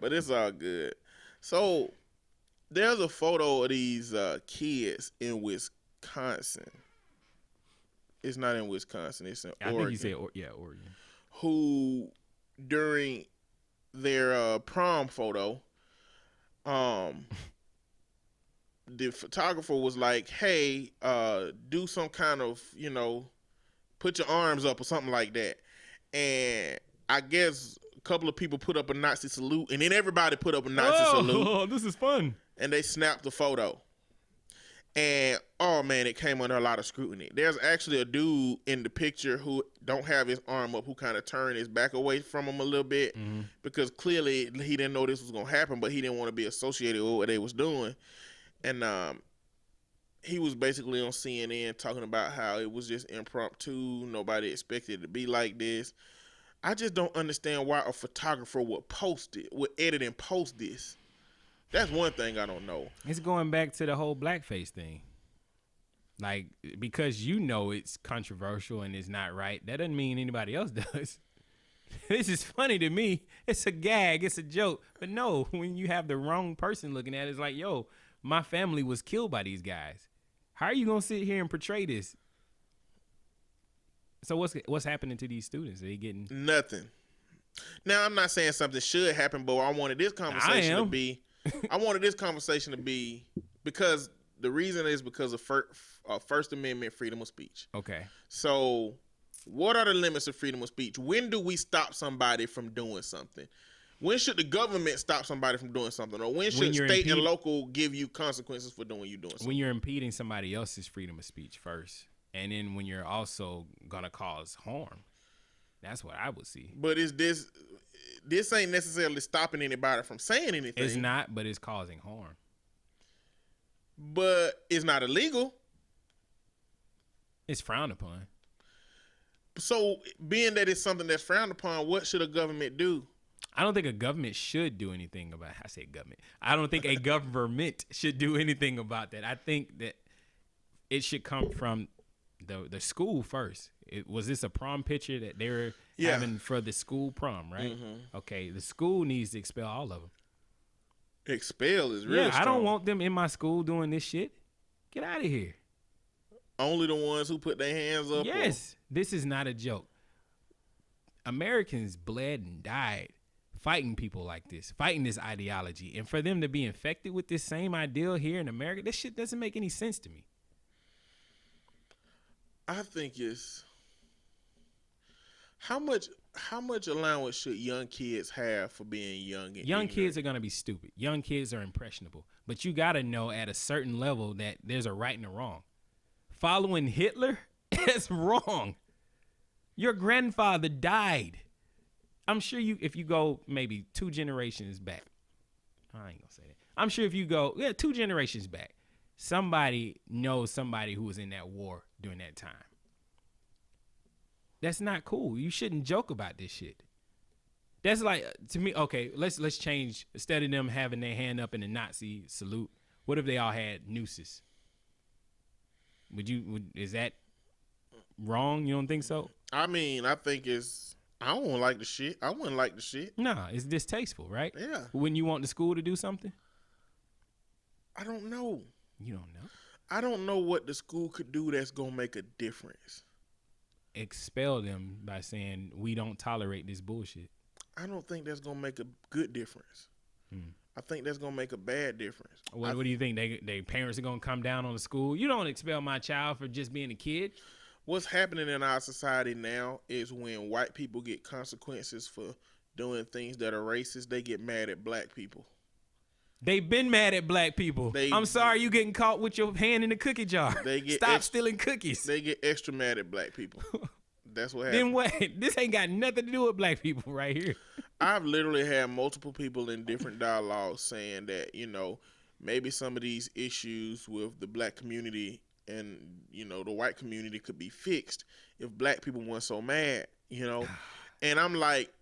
But it's all good. So there's a photo of these kids in Wisconsin. It's not in Wisconsin. It's in Oregon. I think you said, Oregon. Who, during their prom photo, the photographer was like, hey, do some kind of, put your arms up or something like that. And I guess a couple of people put up a Nazi salute, and then everybody put up a Nazi salute. Oh, this is fun. And they snapped the photo. And, oh, man, it came under a lot of scrutiny. There's actually a dude in the picture who don't have his arm up, who kind of turned his back away from him a little bit, because clearly he didn't know this was going to happen, but he didn't want to be associated with what they was doing. And he was basically on CNN talking about how it was just impromptu. Nobody expected it to be like this. I just don't understand why a photographer would edit and post this. That's one thing I don't know. It's going back to the whole blackface thing. Like, because it's controversial and it's not right, that doesn't mean anybody else does. This is funny to me. It's a gag. It's a joke. But no, when you have the wrong person looking at it, it's like, yo, my family was killed by these guys. How are you going to sit here and portray this? So what's happening to these students? Are they getting nothing? Now, I'm not saying something should happen, but I wanted this conversation to be... I wanted this conversation to be because the reason is because of First Amendment freedom of speech. Okay. So what are the limits of freedom of speech? When do we stop somebody from doing something? When should the government stop somebody from doing something? Or when should state and local give you consequences for doing something? When you're impeding somebody else's freedom of speech first. And then when you're also going to cause harm. That's what I would see. But is this ain't necessarily stopping anybody from saying anything. It's not, but it's causing harm. But it's not illegal. It's frowned upon. So, being that it's something that's frowned upon, what should a government do? I don't think a government should do anything about it. I say government. I don't think a government should do anything about that. I think that it should come from the school first. Was this a prom picture that they were having for the school prom, right? Mm-hmm. Okay, the school needs to expel all of them. Expel is really strong. I don't want them in my school doing this shit. Get out of here. Only the ones who put their hands up. Yes, this is not a joke. Americans bled and died fighting people like this, fighting this ideology. And for them to be infected with this same ideal here in America, this shit doesn't make any sense to me. I think it's how much allowance should young kids have for being young and young kids are going to be stupid. Young kids are impressionable. But you got to know at a certain level that there's a right and a wrong. Following Hitler is wrong. Your grandfather died. I'm sure if you go maybe 2 generations back, I ain't gonna say that. I'm sure if you go 2 generations back, somebody knows somebody who was in that war during that time. That's not cool. You shouldn't joke about this shit. That's like, to me, okay, let's change. Instead of them having their hand up in the Nazi salute, what if they all had nooses? Is that wrong? You don't think so? I mean, I think I don't like the shit. I wouldn't like the shit. Nah, it's distasteful, right? Yeah. When you want the school to do something? I don't know. You don't know. I don't know what the school could do that's going to make a difference. Expel them by saying, we don't tolerate this bullshit. I don't think that's going to make a good difference. I think that's going to make a bad difference. What do you think? They parents are going to come down on the school? You don't expel my child for just being a kid. What's happening in our society now is when white people get consequences for doing things that are racist, they get mad at black people. They've been mad at black people. I'm sorry you getting caught with your hand in the cookie jar. Stop stealing cookies. They get extra mad at black people. That's what happens. Then what? This ain't got nothing to do with black people right here. I've literally had multiple people in different dialogues saying that, maybe some of these issues with the black community and, the white community could be fixed if black people weren't so mad, And I'm like,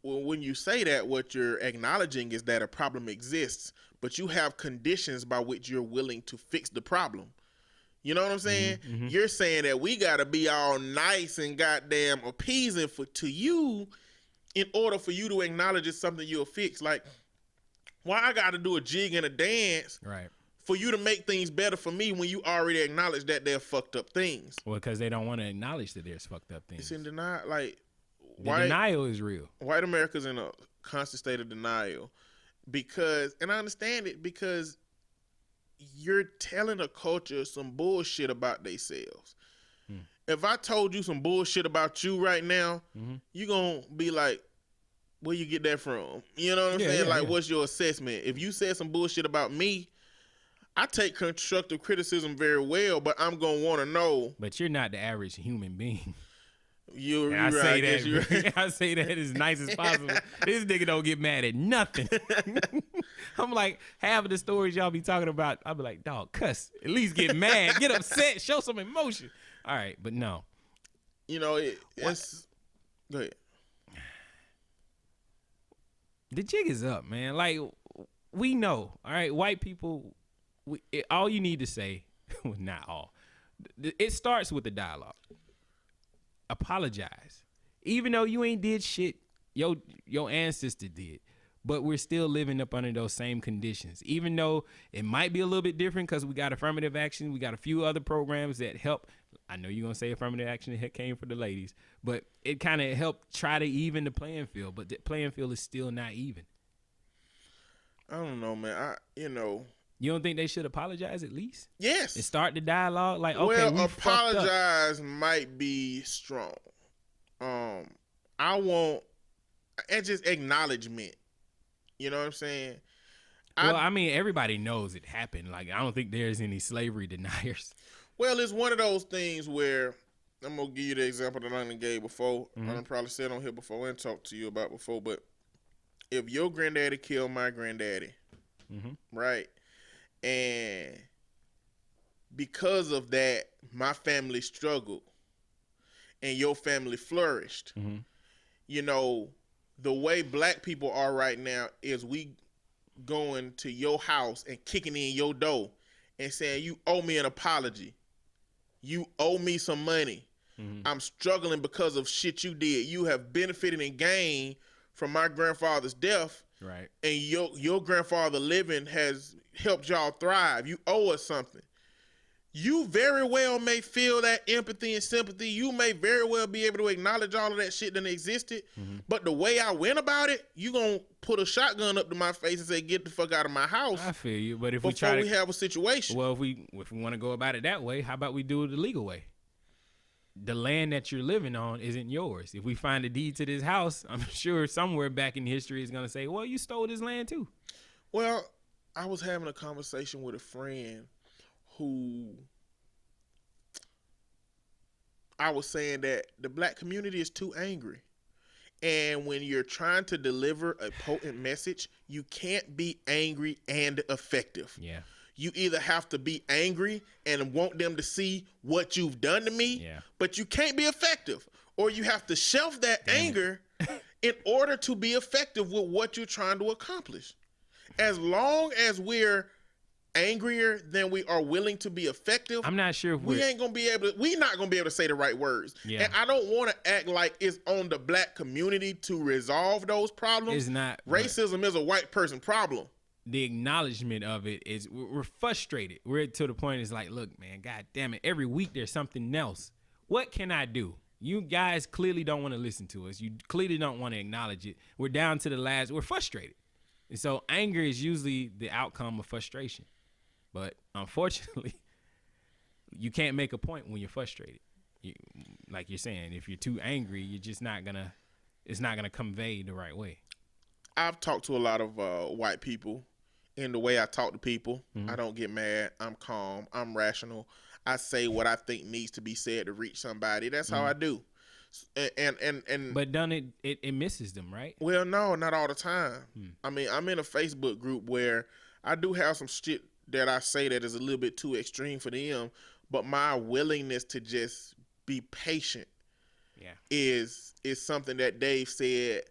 well, when you say that, what you're acknowledging is that a problem exists, but you have conditions by which you're willing to fix the problem. You know what I'm saying? Mm-hmm. You're saying that we got to be all nice and goddamn appeasing to you in order for you to acknowledge it's something you'll fix. Like, why I got to do a jig and a dance for you to make things better for me when you already acknowledge that they're fucked up things? Well, because they don't want to acknowledge that there's fucked up things. It's in denial. Like, denial is real. White America's in a constant state of denial because, and I understand it, because you're telling a culture some bullshit about themselves. If I told you some bullshit about you right now, you gonna be like, where you get that from? You know what I'm saying? Like, what's your assessment? If you said some bullshit about me, I take constructive criticism very well, but I'm gonna want to know. But you're not the average human being. I say that as nice as possible. This nigga don't get mad at nothing. I'm like, half of the stories y'all be talking about, I'll be like, dog, cuss. At least get mad, get upset, show some emotion. All right, but no. It's... Go ahead. The jig is up, man. Like, we know, all right, white people, all you need to say, well, not all, it starts with the dialogue. Apologize. Even though you ain't did shit, your ancestor did. But we're still living up under those same conditions. Even though it might be a little bit different because we got affirmative action. We got a few other programs that help. I know you're going to say affirmative action came for the ladies. But it kind of helped try to even the playing field. But the playing field is still not even. I don't know, man. You don't think they should apologize at least? Yes. And start the dialogue? Like, okay, we apologize might be strong. I want just acknowledgement. You know what I'm saying? Well, I mean, everybody knows it happened. Like, I don't think there's any slavery deniers. Well, it's one of those things where, I'm going to give you the example that I done gave before. I done probably said on here before and talked to you about before, but if your granddaddy killed my granddaddy, right? And because of that, my family struggled and your family flourished. The way black people are right now is we going to your house and kicking in your door and saying, you owe me an apology. You owe me some money. I'm struggling because of shit you did. You have benefited and gained from my grandfather's death. Right. And your grandfather living has helped y'all thrive. You owe us something. You very well may feel that empathy and sympathy. You may very well be able to acknowledge all of that shit that existed. But the way I went about it, you gonna put a shotgun up to my face and say, "Get the fuck out of my house." I feel you, but if before we have a situation, well, if we want to go about it that way, how about we do it the legal way? The land that you're living on isn't yours. If we find a deed to this house, I'm sure somewhere back in history is gonna say, "Well, you stole this land too." Well, I was having a conversation with a friend who I was saying that the black community is too angry. And when you're trying to deliver a potent message, you can't be angry and effective. Yeah. You either have to be angry and want them to see what you've done to me, but you can't be effective. Or you have to shelf that anger in order to be effective with what you're trying to accomplish. As long as we're angrier than we are willing to be effective, I'm not sure if we're not gonna be able to say the right words. Yeah. And I don't want to act like it's on the black community to resolve those problems. It's not. Racism is a white person problem. The acknowledgement of it is we're frustrated. We're to the point it's like, look, man, God damn it. Every week there's something else. What can I do? You guys clearly don't want to listen to us. You clearly don't want to acknowledge it. We're down to the last. We're frustrated. And so anger is usually the outcome of frustration. But unfortunately, you can't make a point when you're frustrated. Like you're saying, if you're too angry, you're just not gonna. It's not gonna convey the right way. I've talked to a lot of white people. In the way I talk to people, I don't get mad. I'm calm. I'm rational. I say what I think needs to be said to reach somebody. That's how I do. And but done it misses them, right? Well, no, not all the time. I mean, I'm in a Facebook group where I do have some shit that I say that is a little bit too extreme for them, but my willingness to just be patient is something that Dave said.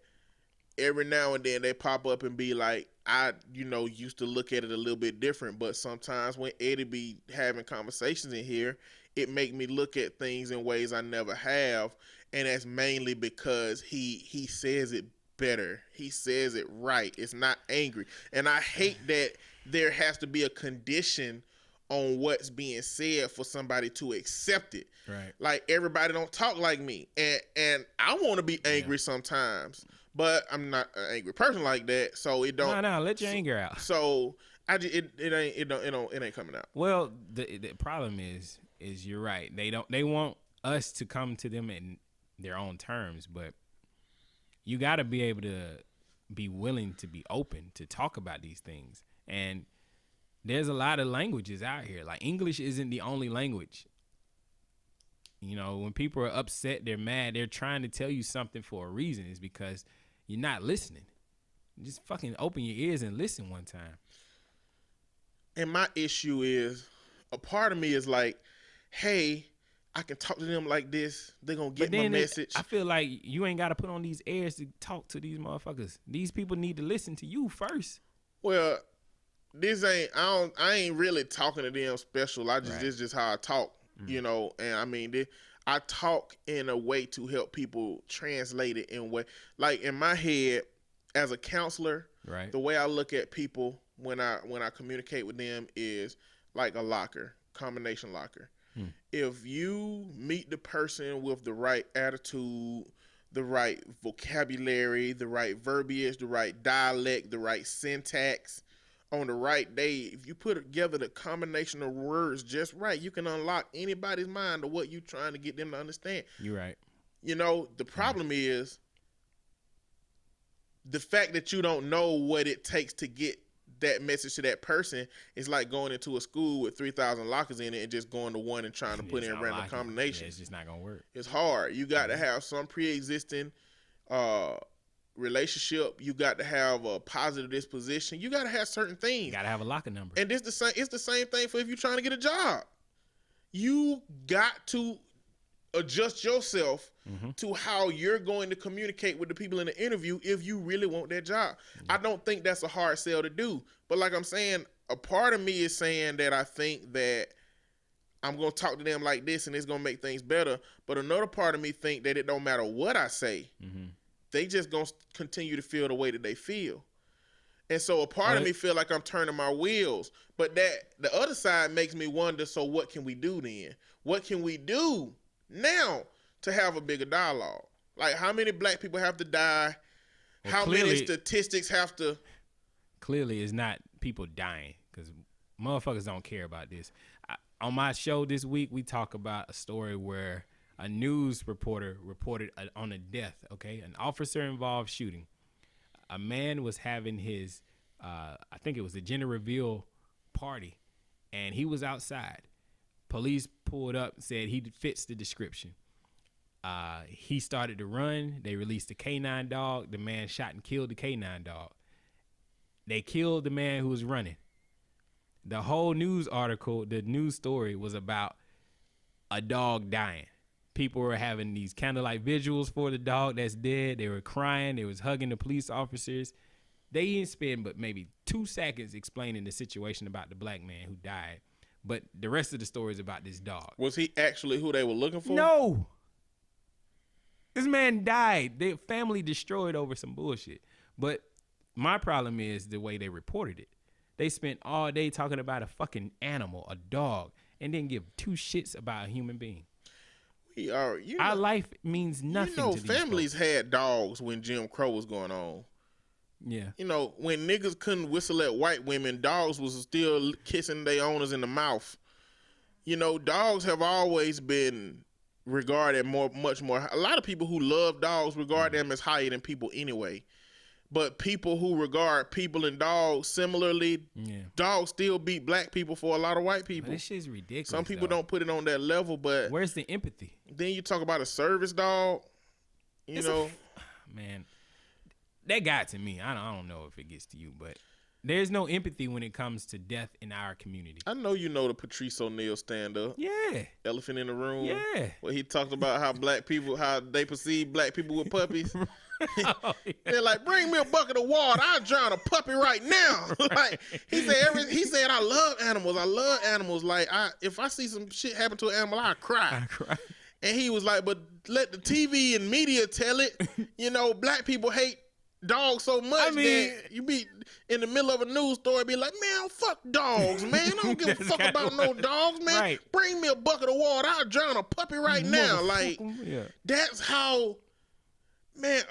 Every now and then they pop up and be like, I, used to look at it a little bit different, but sometimes when Eddie be having conversations in here, it make me look at things in ways I never have, and that's mainly because he says it better. He says it right. It's not angry. And I hate that there has to be a condition on what's being said for somebody to accept it. Right. Like, everybody don't talk like me. And I want to be angry sometimes, but I'm not an angry person like that. So it don't. No, let your anger out. So it ain't coming out. Well, the problem is you're right. They want us to come to them in their own terms, but you got to be able to be willing to be open to talk about these things. And there's a lot of languages out here. Like, English isn't the only language. When people are upset, they're mad, they're trying to tell you something for a reason. It's because you're not listening. Just fucking open your ears and listen one time. And my issue is, a part of me is like, hey, I can talk to them like this. They're going to get my message. I feel like you ain't got to put on these airs to talk to these motherfuckers. These people need to listen to you first. Well, I ain't really talking to them special. This is just how I talk, and I mean, I talk in a way to help people translate it in way, like in my head as a counselor, right? The way I look at people when I communicate with them is like a combination locker. If you meet the person with the right attitude, the right vocabulary, the right verbiage, the right dialect, the right syntax, on the right day, if you put together the combination of words just right, you can unlock anybody's mind to what you're trying to get them to understand. You're right. The problem is the fact that you don't know what it takes to get that message to that person is like going into a school with 3,000 lockers in it and just going to one and trying to put in random combinations. It's just not going to work. It's hard. You got to have some pre-existing relationship. You got to have a positive disposition. You got to have certain things. You got to have a locker number. And it's the same thing for if you're trying to get a job. You got to adjust yourself to how you're going to communicate with the people in the interview if you really want that job. I don't think that's a hard sell to do. But like I'm saying, a part of me is saying that I think that I'm going to talk to them like this and it's going to make things better. But another part of me think that it don't matter what I say. They just going to continue to feel the way that they feel. And so a part of me feel like I'm turning my wheels. But that the other side makes me wonder, so what can we do then? What can we do now to have a bigger dialogue? Like, how many black people have to die? Well, how many statistics have to... Clearly, it's not people dying, because motherfuckers don't care about this. On my show this week, we talk about a story where a news reporter reported on a death, okay? An officer-involved shooting. A man was having his, I think it was a gender reveal party, and he was outside. Police pulled up and said he fits the description. He started to run. They released the K9 dog. The man shot and killed the K9 dog. They killed the man who was running. The whole news article, the news story was about a dog dying. People were having these candlelight vigils for the dog that's dead. They were crying. They was hugging the police officers. They didn't spend but maybe 2 seconds explaining the situation about the black man who died. But the rest of the story is about this dog. Was he actually who they were looking for? No. This man died. Their family destroyed over some bullshit. But my problem is the way they reported it. They spent all day talking about a fucking animal, a dog, and didn't give 2 shits about a human being. Our life means nothing to these families folks. had dogs when Jim Crow was going on. Yeah. When niggas couldn't whistle at white women, dogs was still kissing their owners in the mouth. Dogs have always been regarded much more. A lot of people who love dogs regard them as higher than people anyway. But people who regard people and dogs similarly, dogs still beat black people for a lot of white people. But this shit's ridiculous. Some people don't put it on that level, but where's the empathy? Then you talk about a service dog. Man, that got to me. I don't know if it gets to you, but there's no empathy when it comes to death in our community. I know you know the Patrice O'Neal stand-up. Yeah. Elephant in the Room. Yeah. Where he talked about how how they perceive black people with puppies. Oh, yeah. They're like, bring me a bucket of water. I'll drown a puppy right now. Like he said, I love animals. Like if I see some shit happen to an animal, I cry. And he was like, but let the TV and media tell it. Black people hate dogs so much that you be in the middle of a news story, be like, man, fuck dogs, man. I don't give a fuck about no dogs, man. Right. Bring me a bucket of water. I'll drown a puppy right now. Like, that's how, man,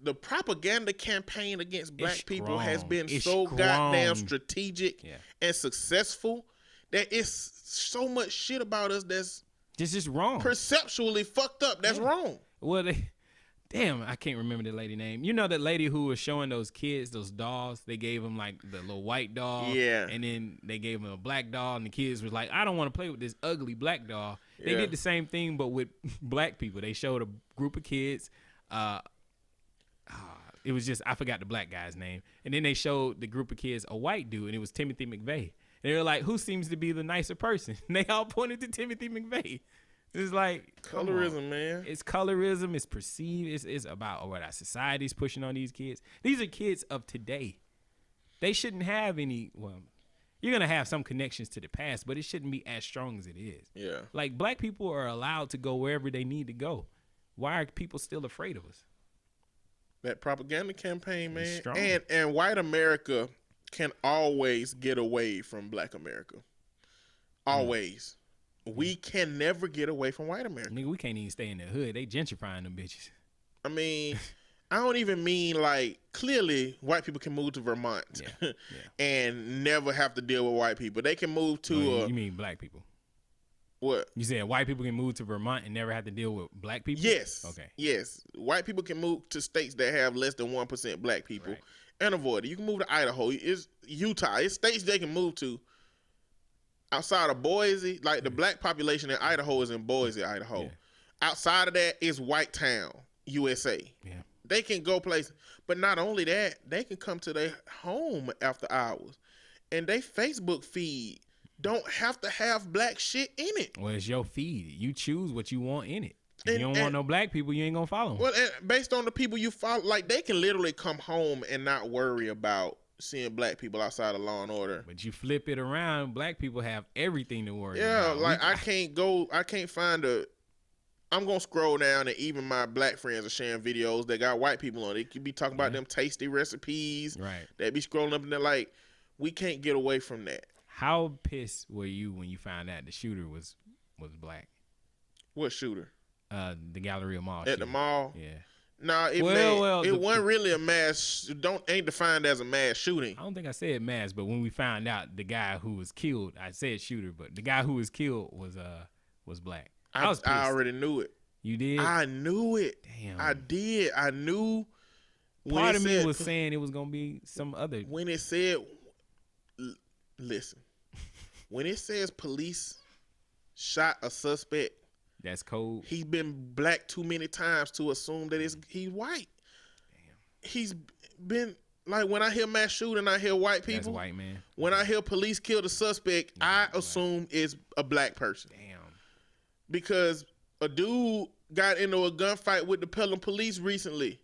the propaganda campaign against black people has been so goddamn strategic and successful that it's so much shit about us that's just wrong. Perceptually fucked up. That's wrong. Well, damn, I can't remember the lady name. You know that lady who was showing those kids those dolls? They gave them like the little white doll. Yeah. And then they gave them a black doll, and the kids was like, I don't want to play with this ugly black doll. They did the same thing, but with black people. They showed a group of kids. It was just, I forgot the black guy's name. And then they showed the group of kids a white dude, and it was Timothy McVeigh. They were like, who seems to be the nicer person? And they all pointed to Timothy McVeigh. It's like colorism, man. It's colorism. It's perceived. It's about what our society's pushing on these kids. These are kids of today. They shouldn't have any. Well, you're gonna have some connections to the past, but it shouldn't be as strong as it is. Yeah. Like black people are allowed to go wherever they need to go. Why are people still afraid of us? That propaganda campaign, man. It's strong. And white America can always get away from black America. Always. We can never get away from white America. Nigga, we can't even stay in the hood. They gentrifying them bitches. I mean, I don't even mean like, clearly white people can move to Vermont and never have to deal with white people. They can move to you mean black people? What? You said white people can move to Vermont and never have to deal with black people? Yes. Okay. Yes. White people can move to states that have less than 1% black people and avoid it. You can move to Idaho. It's Utah. It's states they can move to. Outside of Boise, like the black population in Idaho is in Boise, Idaho. Yeah. Outside of that is White Town, USA. Yeah. They can go places. But not only that, they can come to their home after hours. And they Facebook feed don't have to have black shit in it. Well, it's your feed. You choose what you want in it. If you don't want no black people, you ain't gonna follow them. Well, and based on the people you follow, like they can literally come home and not worry about seeing black people outside of Law and Order. But you flip it around, black people have everything to worry Yeah, about. like I can't find I'm gonna scroll down and even my black friends are sharing videos that got white people on it. They could be talking about them tasty recipes. Right. They be scrolling up and they're like, we can't get away from that. How pissed were you when you found out the shooter was black? What shooter? The Galleria Mall. At the mall? Yeah. No, it wasn't really a mass. Ain't defined as a mass shooting. I don't think I said mass, but when we found out the guy who was killed, I said shooter, but the guy who was killed was black. I was pissed. I already knew it. You did? I knew it. Damn. I did. I knew. Part of me was saying it was gonna be some other. When it said, listen, when it says police shot a suspect. That's cold. He's been black too many times to assume that he's white. Damn. He's been like when I hear mass shooting, I hear white people. That's white, man. When I hear police kill the suspect, I assume it's a black person. Damn. Because a dude got into a gunfight with the Pelham police recently,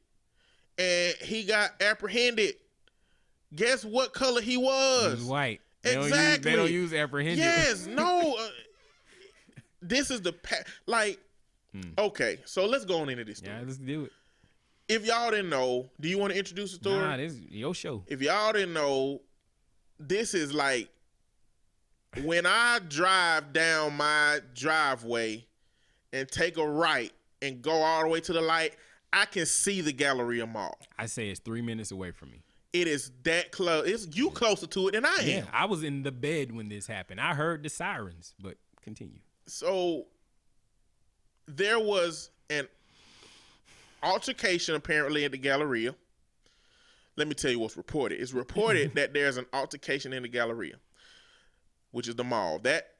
and he got apprehended Guess what color he He was? was white. Exactly. They don't use apprehended. Yes, no. This is the okay, so let's go on into this story. Yeah, let's do it. If y'all didn't know, do you want to introduce the story? Nah, this is your show. If y'all didn't know, this is like when I drive down my driveway and take a right and go all the way to the light, I can see the Galleria Mall. I say it's 3 minutes away from me. It is that close. It's you closer to it than I am. Yeah, I was in the bed when this happened. I heard the sirens, but continue. So there was an altercation apparently at the Galleria. Let me tell you what's reported. It's reported that there's an altercation in the Galleria, which is the mall. That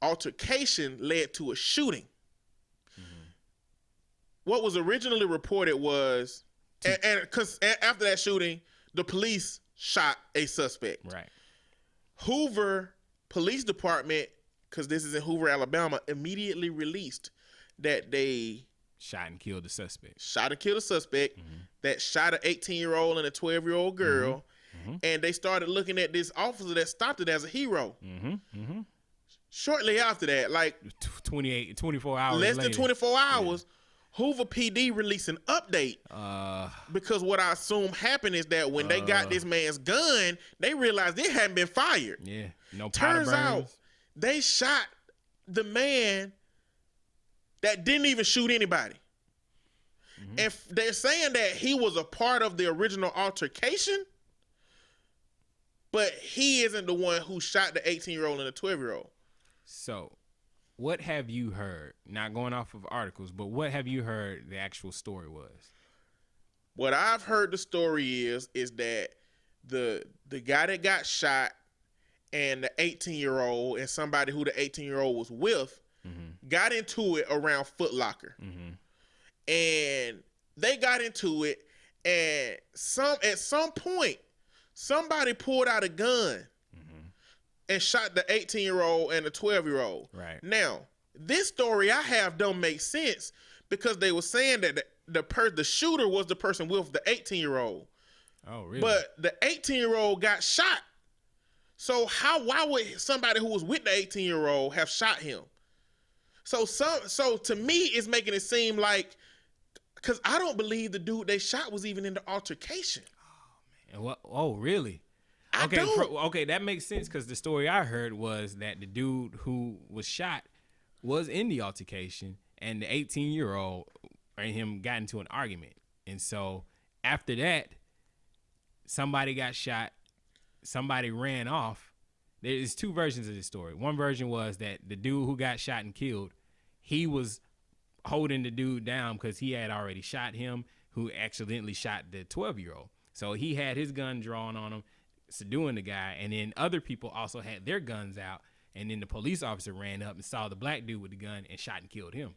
altercation led to a shooting. Mm-hmm. What was originally reported was, and because after that shooting, the police shot a suspect. Right. Hoover Police Department, because this is in Hoover, Alabama, immediately released that they shot and killed the suspect. Mm-hmm. That shot an 18-year-old and a 12-year-old girl. Mm-hmm. And they started looking at this officer that stopped it as a hero. Mm-hmm. Mm-hmm. Shortly after that, like 24 hours less later. than 24 hours, Hoover PD released an update. Because what I assume happened is that when they got this man's gun, they realized it hadn't been fired. Yeah, no powder burns. Turns out they shot the man that didn't even shoot anybody. Mm-hmm. And they're saying that he was a part of the original altercation, but he isn't the one who shot the 18-year-old and the 12-year-old. So, what have you heard? Not going off of articles, but what have you heard the actual story was? What I've heard the story is that the guy that got shot and the 18-year-old and somebody who the 18-year-old was with got into it around Foot Locker. Mm-hmm. And they got into it, and at some point, somebody pulled out a gun and shot the 18-year-old and the 12-year-old. Right. Now, this story I have don't make sense because they were saying that the shooter was the person with the 18-year-old. Oh, really? But the 18-year-old got shot. So why would somebody who was with the 18-year-old have shot him? So to me, it's making it seem like, because I don't believe the dude they shot was even in the altercation. Oh, man. Oh, really? Okay, that makes sense because the story I heard was that the dude who was shot was in the altercation, and the 18-year-old and him got into an argument. And so after that, somebody got shot, somebody ran off. There's two versions of this story. One version was that the dude who got shot and killed, he was holding the dude down because he had already shot him, who accidentally shot the 12-year-old. So he had his gun drawn on him, subduing the guy, and then other people also had their guns out, and then the police officer ran up and saw the black dude with the gun and shot and killed him.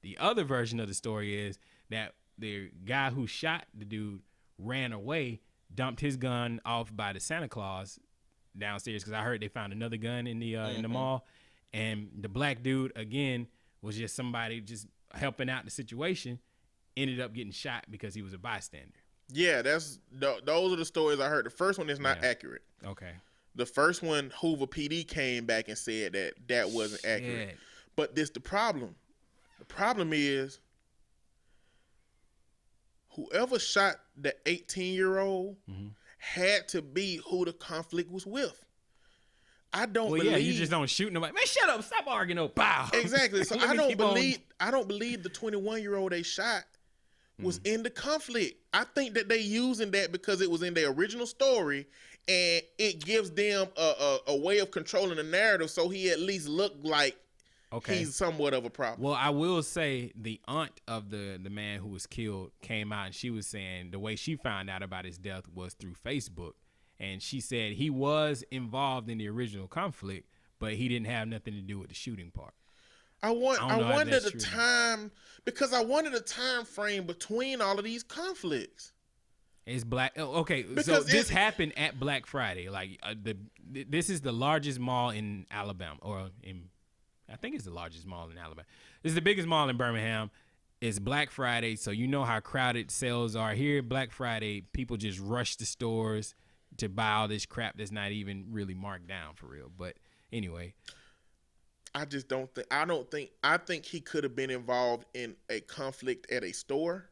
The other version of the story is that the guy who shot the dude ran away, dumped his gun off by the Santa Claus downstairs, because I heard they found another gun in the mall, and the black dude again was just somebody just helping out the situation, ended up getting shot because he was a bystander. Yeah, those are the stories I heard. The first one is not accurate. Okay. The first one, Hoover PD came back and said that wasn't accurate. But this the problem. The problem is whoever shot the 18-year-old had to be who the conflict was with. I don't believe. Yeah, you just don't shoot nobody. Man, shut up! Stop arguing. No, bow. Exactly. So I don't believe the 21-year-old they shot was in the conflict. I think that they using that because it was in their original story, and it gives them a way of controlling the narrative. So he at least looked like he's somewhat of a problem. Well, I will say the aunt of the man who was killed came out and she was saying the way she found out about his death was through Facebook. And she said he was involved in the original conflict, but he didn't have nothing to do with the shooting part. I wonder the time, because I wanted a time frame between all of these conflicts. It's black. Okay, because so this happened at Black Friday. Like this is the largest mall in Alabama, I think it's the largest mall in Alabama. This is the biggest mall in Birmingham. It's Black Friday, so you know how crowded sales are here. Black Friday, people just rush the stores. to buy all this crap that's not even really marked down for real. But anyway, I think he could have been involved in a conflict at a store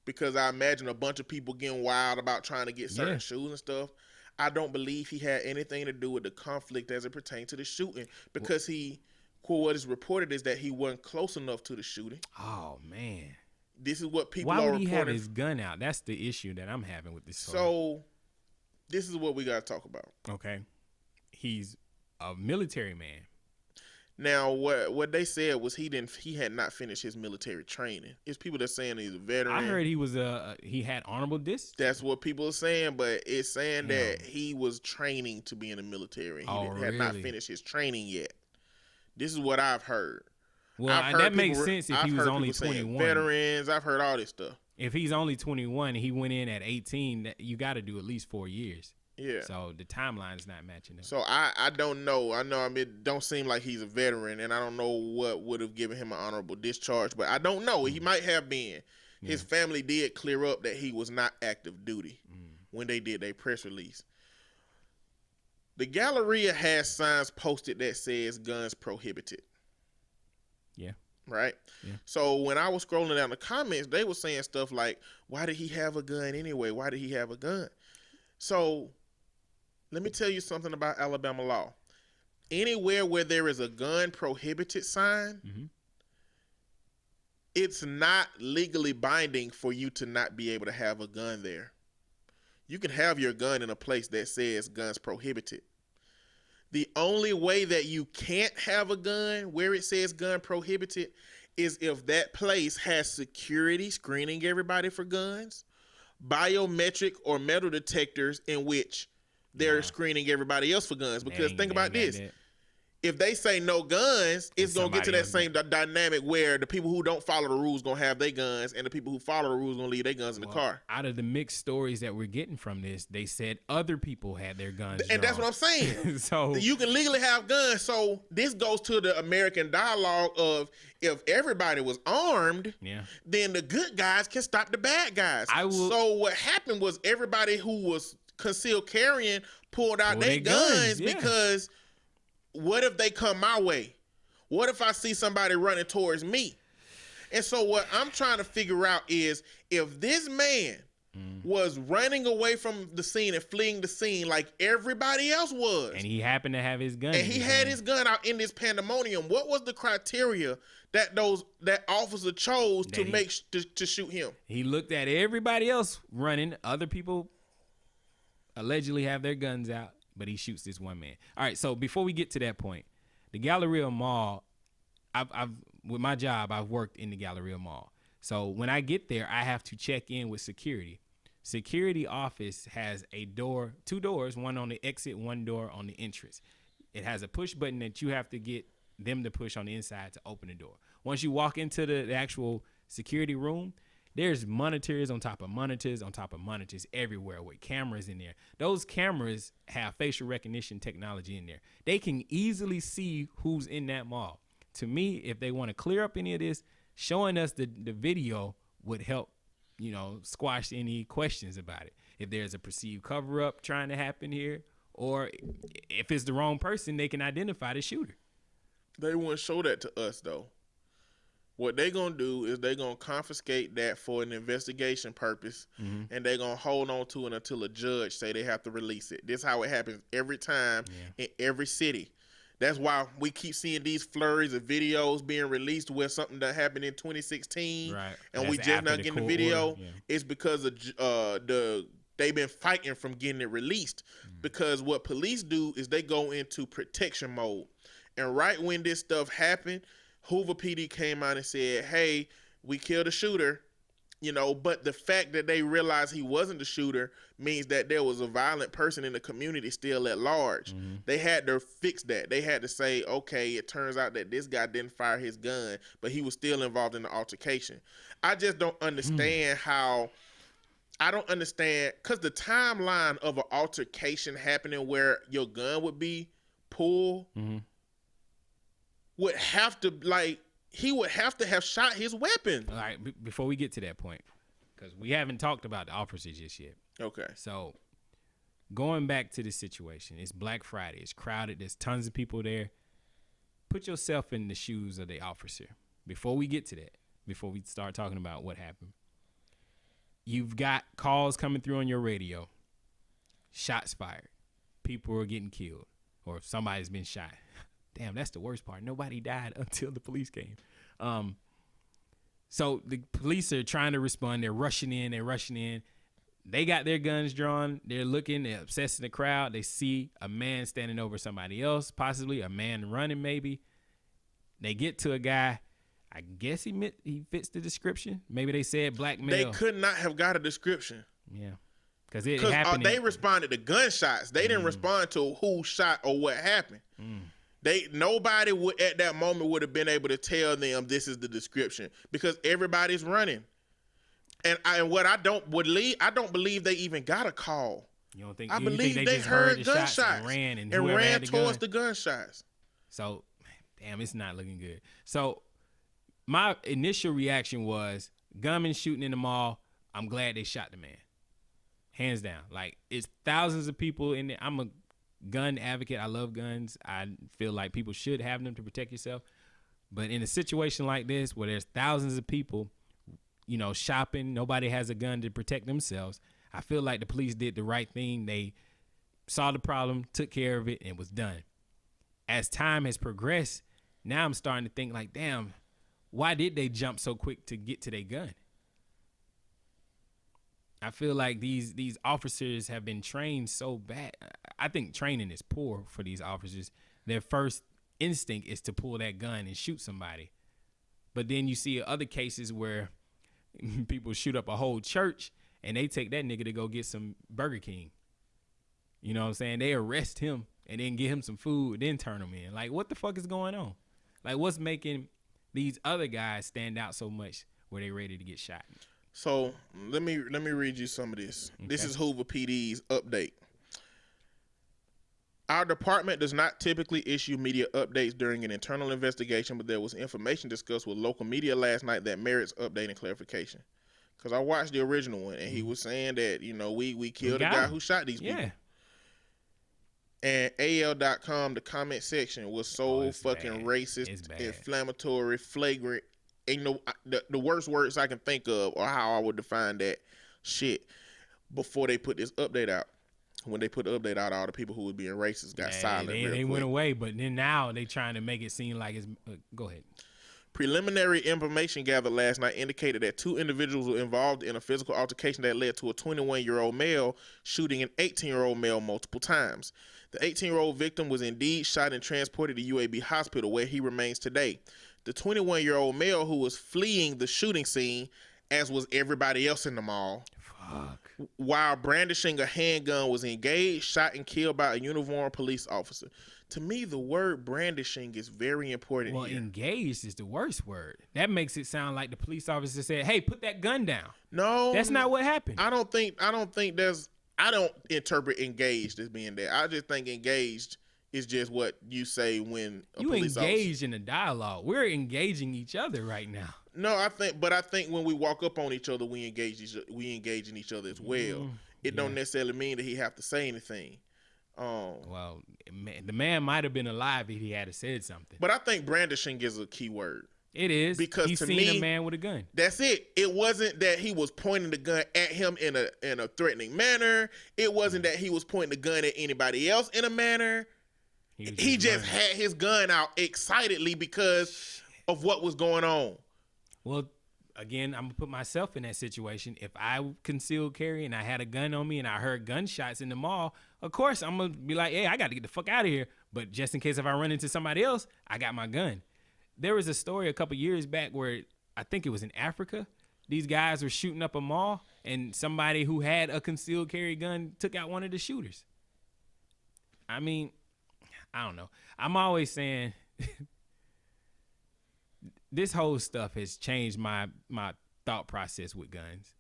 because I imagine a bunch of people getting wild about trying to get certain shoes and stuff. I don't believe he had anything to do with the conflict as it pertains to the shooting because what is reported is that he wasn't close enough to the shooting. Oh man, this is what people why are would he reporting. have his gun out? That's the issue that I'm having with this story. So this is what we got to talk about. Okay, he's a military man. Now, what they said was he had not finished his military training. It's people that saying he's a veteran. I heard he had honorable discharge. That's what people are saying, but it's saying that he was training to be in the military. He had not finished his training yet. This is what I've heard. Well, that makes sense if he was only 21. Veterans, I've heard all this stuff. If he's only 21 and he went in at 18, you got to do at least 4 years. Yeah. So the timeline's not matching up. So I don't know. It don't seem like he's a veteran, and I don't know what would have given him an honorable discharge, but I don't know. He might have been. His family did clear up that he was not active duty when they did their press release. The Galleria has signs posted that says guns prohibited. Yeah. Right? Yeah. So when I was scrolling down the comments, they were saying stuff like, why did he have a gun anyway? Why did he have a gun? So let me tell you something about Alabama law. Anywhere where there is a gun prohibited sign, it's not legally binding for you to not be able to have a gun there. You can have your gun in a place that says guns prohibited. The only way that you can't have a gun where it says gun prohibited is if that place has security screening everybody for guns, biometric or metal detectors in which they're screening everybody else for guns. Because think about this. If they say no guns, it's going to get to that same dynamic where the people who don't follow the rules going to have their guns and the people who follow the rules going to leave their guns in the car. Out of the mixed stories that we're getting from this, they said other people had their guns and that's what I'm saying. So you can legally have guns. So this goes to the American dialogue of if everybody was armed, then the good guys can stop the bad guys. So what happened was everybody who was concealed carrying pulled out their guns because what if they come my way? What if I see somebody running towards me? And so what I'm trying to figure out is if this man was running away from the scene and fleeing the scene like everybody else was. And he happened to have his gun. And he had his gun out in this pandemonium. What was the criteria that officer chose to shoot him? He looked at everybody else running. Other people allegedly have their guns out. But he shoots this one man. All right, so before we get to that point, the Galleria Mall, I've with my job, I've worked in the Galleria Mall. So when I get there, I have to check in with security. Security office has two doors, one on the exit, one door on the entrance. It has a push button that you have to get them to push on the inside to open the door. Once you walk into the actual security room, there's monitors on top of monitors on top of monitors everywhere with cameras in there. Those cameras have facial recognition technology in there. They can easily see who's in that mall. To me, if they want to clear up any of this, showing us the video would help, squash any questions about it. If there's a perceived cover-up trying to happen here, or if it's the wrong person, they can identify the shooter. They wouldn't show that to us, though. What they going to do is they going to confiscate that for an investigation purpose, and they going to hold on to it until a judge say they have to release it. This is how it happens every time in every city. That's why we keep seeing these flurries of videos being released where something that happened in 2016, and we just not getting the video. It's because of they've been fighting from getting it released, because what police do is they go into protection mode. And right when this stuff happened, Hoover PD came out and said, hey, we killed a shooter, but the fact that they realized he wasn't the shooter means that there was a violent person in the community still at large. They had to fix that. They had to say, okay, it turns out that this guy didn't fire his gun, but he was still involved in the altercation. I just don't understand because the timeline of an altercation happening where your gun would be pulled would have to, he would have to have shot his weapon. All right, before we get to that point, because we haven't talked about the officers just yet. Okay. So going back to the situation, it's Black Friday. It's crowded. There's tons of people there. Put yourself in the shoes of the officer. Before we get to that, before we start talking about what happened, you've got calls coming through on your radio. Shots fired. People are getting killed, or somebody's been shot. Damn, that's the worst part. Nobody died until the police came. So the police are trying to respond. They're rushing in. They got their guns drawn. They're looking. They're obsessing the crowd. They see a man standing over somebody else, possibly a man running maybe. They get to a guy. I guess he fits the description. Maybe they said black male. They could not have got a description. Yeah. Because it happened. They responded to gunshots. They didn't respond to who shot or what happened. Nobody would at that moment would have been able to tell them this is the description because everybody's running. And what I don't believe they even got a call. You don't think? I You believe think they just heard the gunshots shots and ran towards the gunshots. So, damn, it's not looking good. So, my initial reaction was gunmen shooting in the mall. I'm glad they shot the man. Hands down. Like, it's thousands of people in there. I'm a gun advocate. I love guns. I feel like people should have them to protect yourself. But in a situation like this where there's thousands of people, shopping, nobody has a gun to protect themselves, I feel like the police did the right thing. They saw the problem, took care of it, and was done. As time has progressed, now I'm starting to think like, damn, why did they jump so quick to get to their gun? I feel like these officers have been trained so bad. I think training is poor for these officers. Their first instinct is to pull that gun and shoot somebody. But then you see other cases where people shoot up a whole church and they take that nigga to go get some Burger King. You know what I'm saying? They arrest him and then get him some food, then turn him in. Like, what the fuck is going on? Like, what's making these other guys stand out so much where they ready to get shot? So let me read you some of this. Okay. This is Hoover PD's update. Our department does not typically issue media updates during an internal investigation, but there was information discussed with local media last night that merits update and clarification. Because I watched the original one, and he was saying that, we killed the guy who shot these people. And AL.com, the comment section was so fucking bad. Racist, inflammatory, flagrant. Ain't no the worst words I can think of or how I would define that shit before they put this update out. When they put the update out, all the people who was being racist got silent. They went away, but then now they trying to make it seem like it's. Go ahead. Preliminary information gathered last night indicated that 2 individuals were involved in a physical altercation that led to a 21-year-old male shooting an 18-year-old male multiple times. The 18-year-old victim was indeed shot and transported to UAB hospital, where he remains today. The 21-year-old male who was fleeing the shooting scene, as was everybody else in the mall, while brandishing a handgun, was engaged, shot, and killed by a uniformed police officer. To me, the word brandishing is very important. Well, here. Engaged is the worst word. That makes it sound like the police officer said, "Hey, put that gun down." No, that's not what happened. I don't interpret engaged as being that. I just think engaged is just what you say when you engage in a dialogue. We're engaging each other right now. No, I think when we walk up on each other, we engage in each other as well. It don't necessarily mean that he have to say anything. Well, the man might have been alive if he had said something. But I think brandishing is a key word. It is, because he's seen a man with a gun. That's it. It wasn't that he was pointing the gun at him in a threatening manner. It wasn't that he was pointing the gun at anybody else in a manner. He just had his gun out excitedly because of what was going on. Well, again, I'm going to put myself in that situation. If I concealed carry and I had a gun on me and I heard gunshots in the mall, of course, I'm going to be like, hey, I got to get the fuck out of here. But just in case if I run into somebody else, I got my gun. There was a story a couple years back where I think it was in Africa. These guys were shooting up a mall and somebody who had a concealed carry gun took out one of the shooters. I mean, I don't know. I'm always saying this whole stuff has changed my thought process with guns.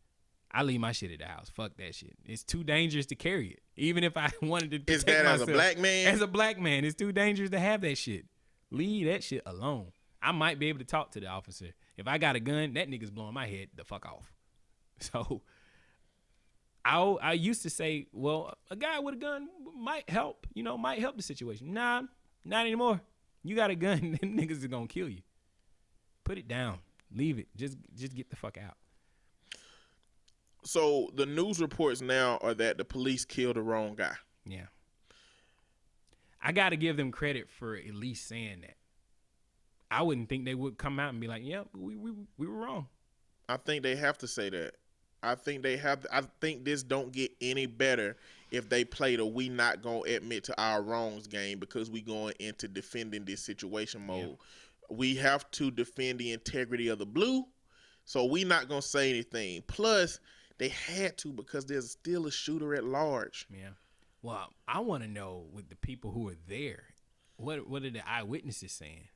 I leave my shit at the house. Fuck that shit. It's too dangerous to carry it. Even if I wanted to protect myself. As a black man? As a black man, it's too dangerous to have that shit. Leave that shit alone. I might be able to talk to the officer. If I got a gun, that nigga's blowing my head the fuck off. So I used to say, well, a guy with a gun might help, might help the situation. Nah, not anymore. You got a gun, then niggas is gonna kill you. Put it down. Leave it. Just get the fuck out. So the news reports now are that the police killed the wrong guy. Yeah. I got to give them credit for at least saying that. I wouldn't think they would come out and be like, yeah, we were wrong. I think they have to say that. I think this don't get any better if they play the we not going to admit to our wrongs game because we going into defending this situation mode. Yeah. We have to defend the integrity of the blue, so we not going to say anything. Plus, they had to because there's still a shooter at large. Yeah. Well, I want to know with the people who are there, what are the eyewitnesses saying?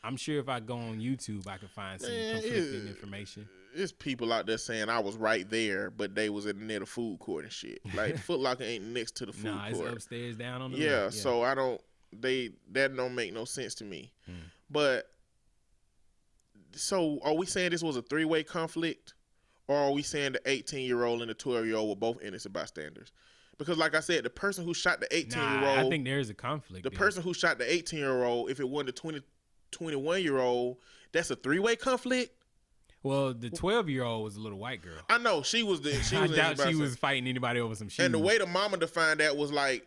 I'm sure if I go on YouTube, I can find some conflicting information. There's people out there saying I was right there, but they was near the food court and shit. Like Foot Locker ain't next to the food court. It's upstairs down on the left. Yeah, so that don't make no sense to me. But so are we saying this was a three-way conflict, or are we saying the 18-year-old and the 12-year-old were both innocent bystanders? Because like I said, the person who shot the 18-year-old, I think there's a conflict. The person who shot the 18-year-old, if it wasn't the 21-year-old, that's a three-way conflict. Well, the 12-year-old was a little white girl. I know she was I doubt she was fighting anybody over some shoes. And the way the mama defined that was like,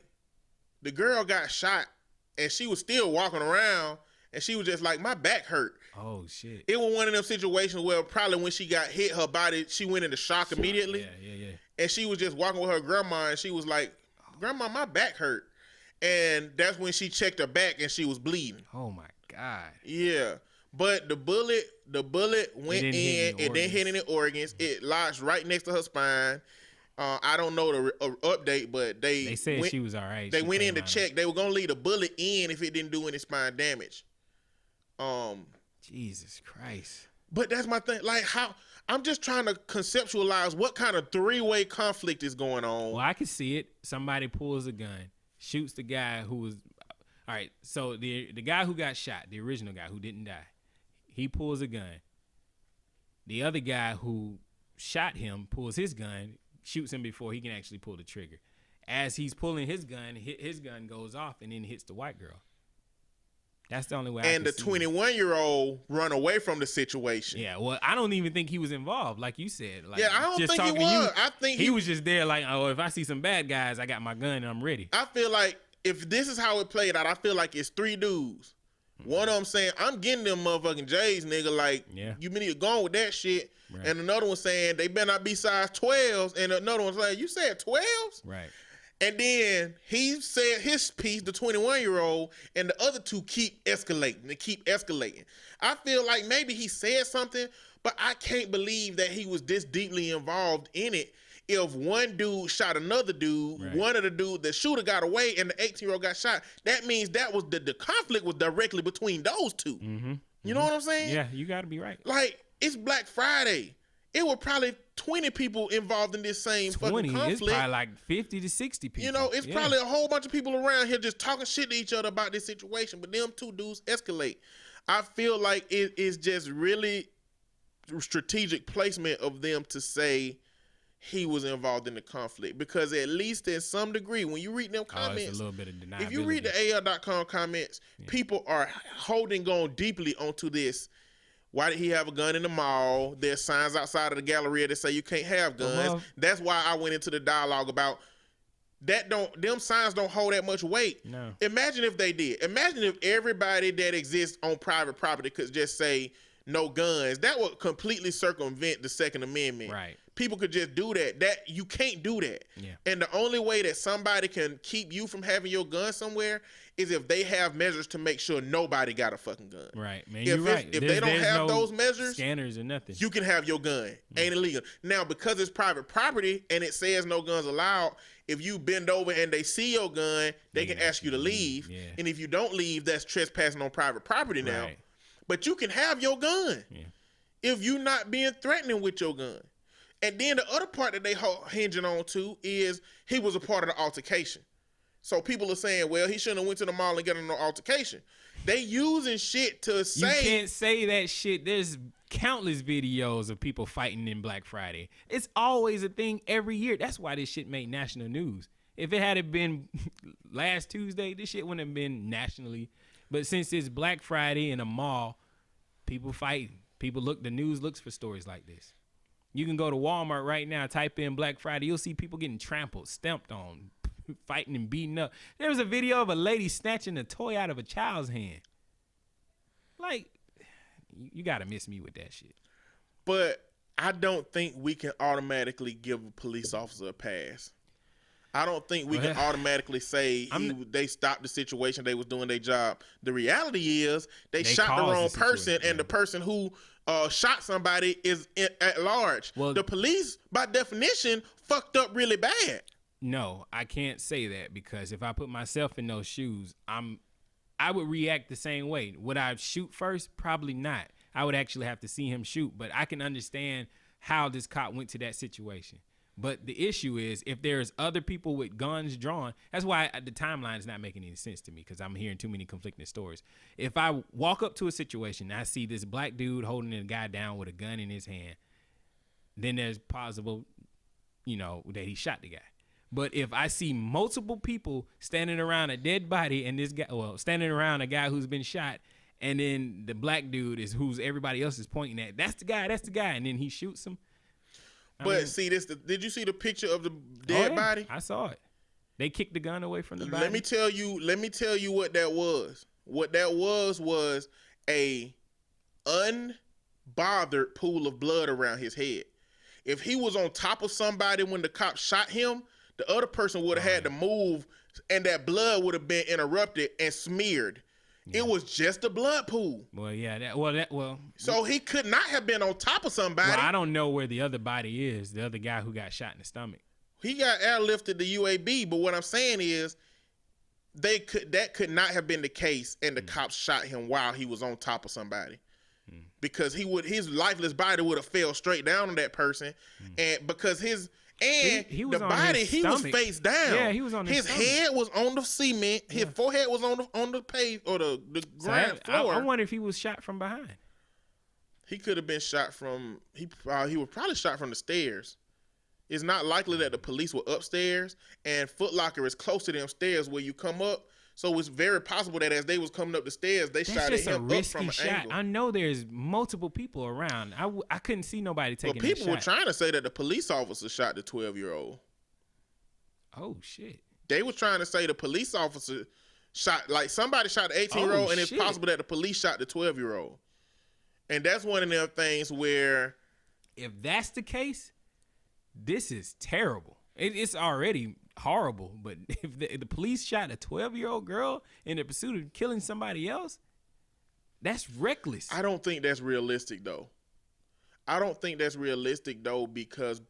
the girl got shot and she was still walking around and she was just like, my back hurt. Oh shit! It was one of them situations where probably when she got hit, her body, she went into shock immediately. Yeah. And she was just walking with her grandma and she was like, Grandma, my back hurt. And that's when she checked her back and she was bleeding. Oh my God. Yeah. But the bullet went in. It didn't hit any organs. It lodged right next to her spine. I don't know the update, but they said she was all right. They went in to check. They were gonna leave the bullet in if it didn't do any spine damage. Jesus Christ. But that's my thing. Like, how I'm just trying to conceptualize what kind of three-way conflict is going on. Well, I can see it. Somebody pulls a gun, shoots the guy who was. All right, so the guy who got shot, the original guy who didn't die, he pulls a gun. The other guy who shot him pulls his gun, shoots him before he can actually pull the trigger. As he's pulling his gun goes off and then hits the white girl. That's the only way I can see it. And the 21-year-old run away from the situation. Yeah, well, I don't even think he was involved, like you said. Like, yeah, I don't think he was. I think he was just there like, oh, if I see some bad guys, I got my gun and I'm ready. I feel like if this is how it played out, I feel like it's three dudes. One of them saying, I'm getting them motherfucking J's, nigga. Like, you need to go on with that shit. Right. And another one saying, they better not be size 12s. And another one's like, you said 12s? Right. And then he said his piece, the 21-year-old, and the other two keep escalating. They keep escalating. I feel like maybe he said something, but I can't believe that he was this deeply involved in it. If one dude shot another dude, right. One of the dude, the shooter got away, and the 18-year-old got shot, that means that was the conflict was directly between those two. Mm-hmm. You know what I'm saying? Yeah, you got to be right. Like, it's Black Friday. It were probably 20 people involved in this same fucking conflict. It's probably like 50 to 60 people. You know, it's probably a whole bunch of people around here just talking shit to each other about this situation, but them two dudes escalate. I feel like it is just really strategic placement of them to say he was involved in the conflict, because at least in some degree, when you read them comments, it's a little bit of deniability. If you read the AL.com comments, people are holding on deeply onto this. Why did he have a gun in the mall? There's signs outside of the Galleria that say you can't have guns. That's why I went into the dialogue about that. Them signs don't hold that much weight. No. Imagine if they did. Imagine if everybody that exists on private property could just say no guns. That would completely circumvent the Second Amendment. Right. People could just do that. That you can't do that. Yeah. And the only way that somebody can keep you from having your gun somewhere is if they have measures to make sure nobody got a fucking gun. Right, man. You're right. If they don't have those measures, scanners or nothing, you can have your gun. Ain't illegal. Now, because it's private property and it says no guns allowed, if you bend over and they see your gun, they can ask you to leave. Yeah. And if you don't leave, that's trespassing on private property now. Right. But you can have your gun if you're not being threatening with your gun. And then the other part that they hinging on to is he was a part of the altercation. So people are saying, well, he shouldn't have went to the mall and get in no altercation. They using shit to say. You can't say that shit. There's countless videos of people fighting in Black Friday. It's always a thing every year. That's why this shit made national news. If it had been last Tuesday, this shit wouldn't have been nationally. But since it's Black Friday in a mall, people fighting. The news looks for stories like this. You can go to Walmart right now, type in Black Friday. You'll see people getting trampled, stamped on, fighting and beating up. There was a video of a lady snatching a toy out of a child's hand. Like, you got to miss me with that shit. But I don't think we can automatically give a police officer a pass. I don't think we can automatically say they stopped the situation, they was doing their job. The reality is they shot the wrong person, and the person who shot somebody is at large. Well, the police, by definition, fucked up really bad. No, I can't say that, because if I put myself in those shoes, I would react the same way. Would I shoot first? Probably not. I would actually have to see him shoot, but I can understand how this cop went to that situation. But the issue is, if there's other people with guns drawn, that's why the timeline is not making any sense to me, because I'm hearing too many conflicting stories. If I walk up to a situation and I see this black dude holding a guy down with a gun in his hand, then there's possible, that he shot the guy. But if I see multiple people standing around a dead body and standing around a guy who's been shot, and then the black dude is who's everybody else is pointing at, that's the guy, and then he shoots him. Did you see the picture of the dead body? I saw it. They kicked the gun away from the body. Let me tell you what that was. What that was a unbothered pool of blood around his head. If he was on top of somebody when the cop shot him, the other person would have had to move, and that blood would have been interrupted and smeared. Yeah. It was just a blood pool. Well, yeah. So he could not have been on top of somebody. Well, I don't know where the other body is. The other guy who got shot in the stomach. He got airlifted to UAB. But what I'm saying is, that could not have been the case, and the cops shot him while he was on top of somebody, because his lifeless body would have fell straight down on that person, and because he was face down. Yeah, he was on his stomach. Head was on the cement. His forehead was on the pave or the ground floor. I wonder if he was shot from behind. He could have been shot from. He was probably shot from the stairs. It's not likely that the police were upstairs, and Foot Locker is close to them stairs where you come up. So it's very possible that as they was coming up the stairs, they shot at him up from an angle. I know there's multiple people around. I couldn't see nobody taking a shot. People were trying to say that the police officer shot the 12-year-old. Oh, shit. They were trying to say the police officer shot, like somebody shot the 18-year-old, and it's possible that the police shot the 12-year-old. And that's one of them things where... If that's the case, this is terrible. It's already horrible, but if the police shot a 12-year-old girl in the pursuit of killing somebody else, that's reckless. I don't think that's realistic, though. Because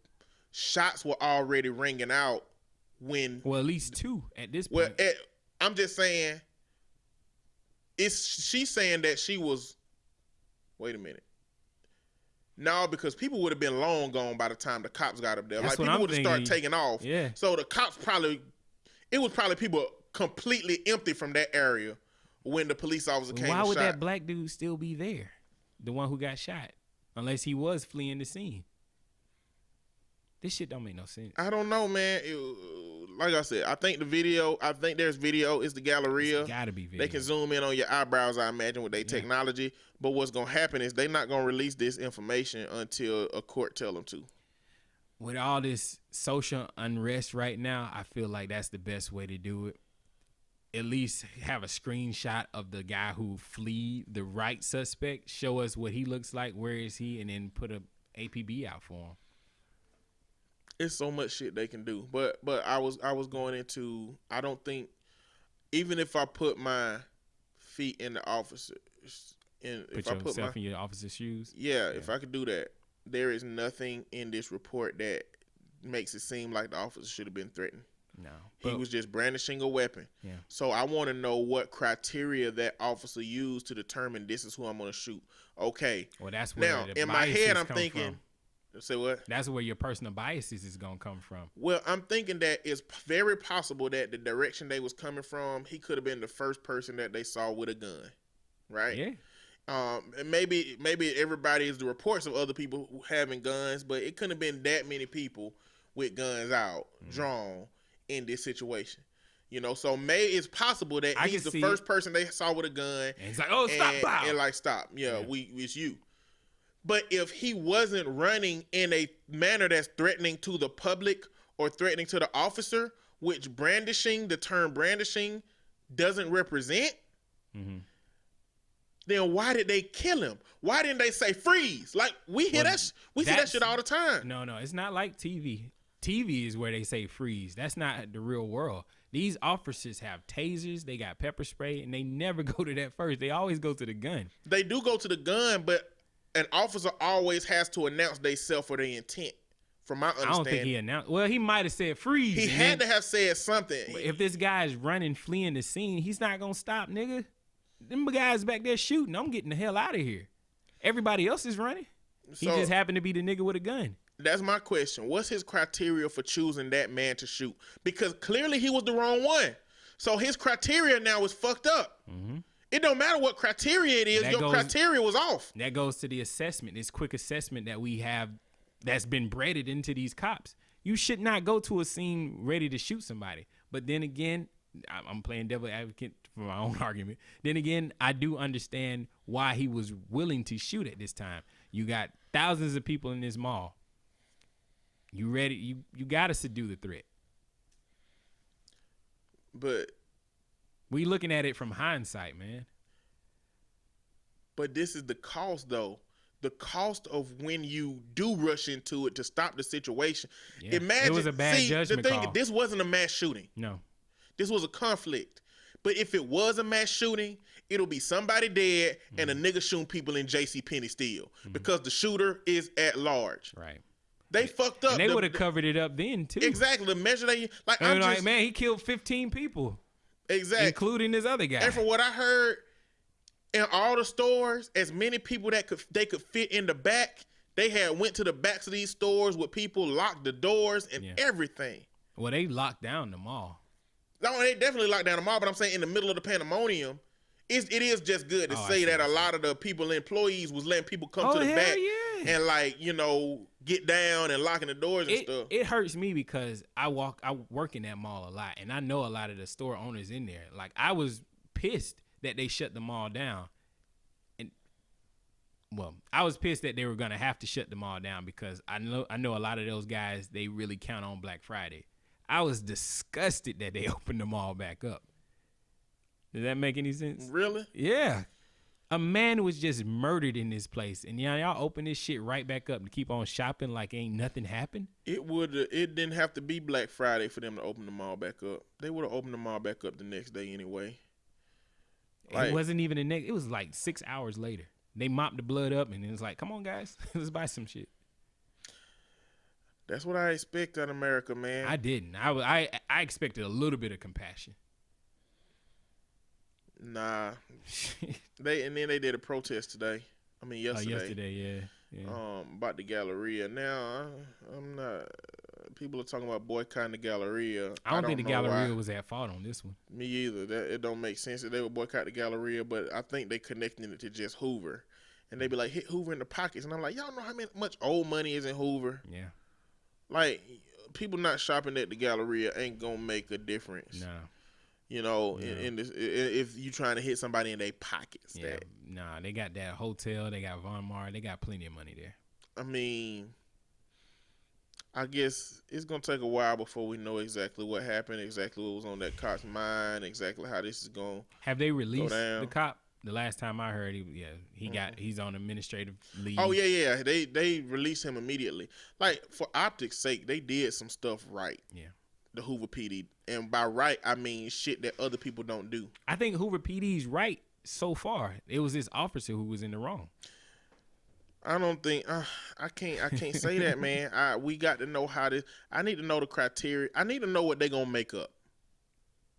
shots were already ringing out when... Well, at least two at this point. Well, I'm just saying, she's saying that she was... Wait a minute. No, because people would have been long gone by the time the cops got up there. That's like people would have started taking off. Yeah. So the cops it was probably people completely empty from that area when the police officer came and shot. Why would that black dude still be there? The one who got shot. Unless he was fleeing the scene. This shit don't make no sense. I don't know, man. Like I said, I think there's video. It's the Galleria. It's gotta be video. They can zoom in on your eyebrows, I imagine, with their technology. But what's going to happen is they're not going to release this information until a court tell them to. With all this social unrest right now, I feel like that's the best way to do it. At least have a screenshot of the guy who fled, the right suspect. Show us what he looks like. Where is he? And then put a APB out for him. It's so much shit they can do. But I was going into, I don't think, even if I put my feet in the officer, put yourself in your officer's shoes. Yeah, if I could do that, there is nothing in this report that makes it seem like the officer should have been threatened. No, he was just brandishing a weapon. Yeah. So I want to know what criteria that officer used to determine this is who I'm going to shoot. Okay. Well, that's where now in my head I'm thinking. From. Say what? That's where your personal biases is gonna come from. Well, I'm thinking that it's very possible that the direction they was coming from, he could have been the first person that they saw with a gun, right? Yeah. And maybe everybody is the reports of other people having guns, but it couldn't have been that many people with guns out drawn in this situation. You know, so it's possible that he's the first person they saw with a gun. And he's like, "Oh, stop!" And like, stop. Yeah, it's you. But if he wasn't running in a manner that's threatening to the public or threatening to the officer, which the term brandishing doesn't represent, then why did they kill him? Why didn't they say freeze? Like, we see that shit all the time. No, it's not like TV. TV is where they say freeze. That's not the real world. These officers have tasers, they got pepper spray, and they never go to that first. They always go to the gun. They do go to the gun, but an officer always has to announce themselves or their intent, from my understanding. I don't think he announced. Well, he might have said freeze. He had to have said something. If this guy is running, fleeing the scene, he's not going to stop, nigga. Them guys back there shooting. I'm getting the hell out of here. Everybody else is running. He just happened to be the nigga with a gun. That's my question. What's his criteria for choosing that man to shoot? Because clearly he was the wrong one. So his criteria now is fucked up. It don't matter what criteria it is. Your criteria was off. That goes to the assessment, this quick assessment that we have that's been bred into these cops. You should not go to a scene ready to shoot somebody. But then again, I'm playing devil advocate for my own argument. Then again, I do understand why he was willing to shoot at this time. You got thousands of people in this mall. You ready? You got to subdue the threat. But we looking at it from hindsight, man. But this is the cost, though. The cost of when you do rush into it to stop the situation. Yeah. Imagine, it was a bad judgment call. This wasn't a mass shooting. No. This was a conflict. But if it was a mass shooting, it'll be somebody dead and a nigga shooting people in JCPenney still because the shooter is at large. Right. They fucked up. And they would have covered it up then, too. Exactly. The measure they... man, he killed 15 people. Exactly. Including this other guy. And from what I heard, in all the stores, as many people that they could fit in the back, they had went to the backs of these stores with people, locked the doors and everything. Well, they locked down the mall. No, they definitely locked down the mall, but I'm saying in the middle of the pandemonium, it is just good to say that a lot of the employees was letting people come to the back and, like, you know, get down and locking the doors and stuff. It hurts me because I work in that mall a lot, and I know a lot of the store owners in there. Like, I was pissed that they shut the mall down. And, well, I was pissed that they were going to have to shut the mall down because I know a lot of those guys, they really count on Black Friday. I was disgusted that they opened the mall back up. Does that make any sense? Really? Yeah. A man was just murdered in this place, and y'all open this shit right back up to keep on shopping like ain't nothing happened? It didn't have to be Black Friday for them to open the mall back up. They would have opened the mall back up the next day anyway. It wasn't even the next. It was like 6 hours later. They mopped the blood up, and it was like, come on, guys, let's buy some shit. That's what I expect out of America, man. I didn't. I expected a little bit of compassion. Nah. Then they did a protest today. I mean, yesterday. Yesterday, yeah. About the Galleria. Now, I'm not. People are talking about boycotting the Galleria. I don't think the Galleria was at fault on this one. Me either. It don't make sense that they would boycott the Galleria, but I think they connecting it to just Hoover. And they be like, hit Hoover in the pockets. And I'm like, y'all know how much old money is in Hoover? Yeah. Like, people not shopping at the Galleria ain't gonna make a difference. No. You know, in this, if you trying to hit somebody in their pockets. Yeah. Nah, they got that hotel. They got Von Mar. They got plenty of money there. I mean, I guess it's gonna take a while before we know exactly what happened, exactly what was on that cop's mind, exactly how this is gonna. Have they released the cop? The last time I heard, he's on administrative leave. Oh yeah. They released him immediately. Like, for optics' sake, they did some stuff right. Yeah. The Hoover PD, and by right I mean shit that other people don't do. I think Hoover PD's right so far. It was this officer who was in the wrong. I don't think I can't say that, man. We got to know how this. I need to know the criteria. I need to know what they're gonna make up.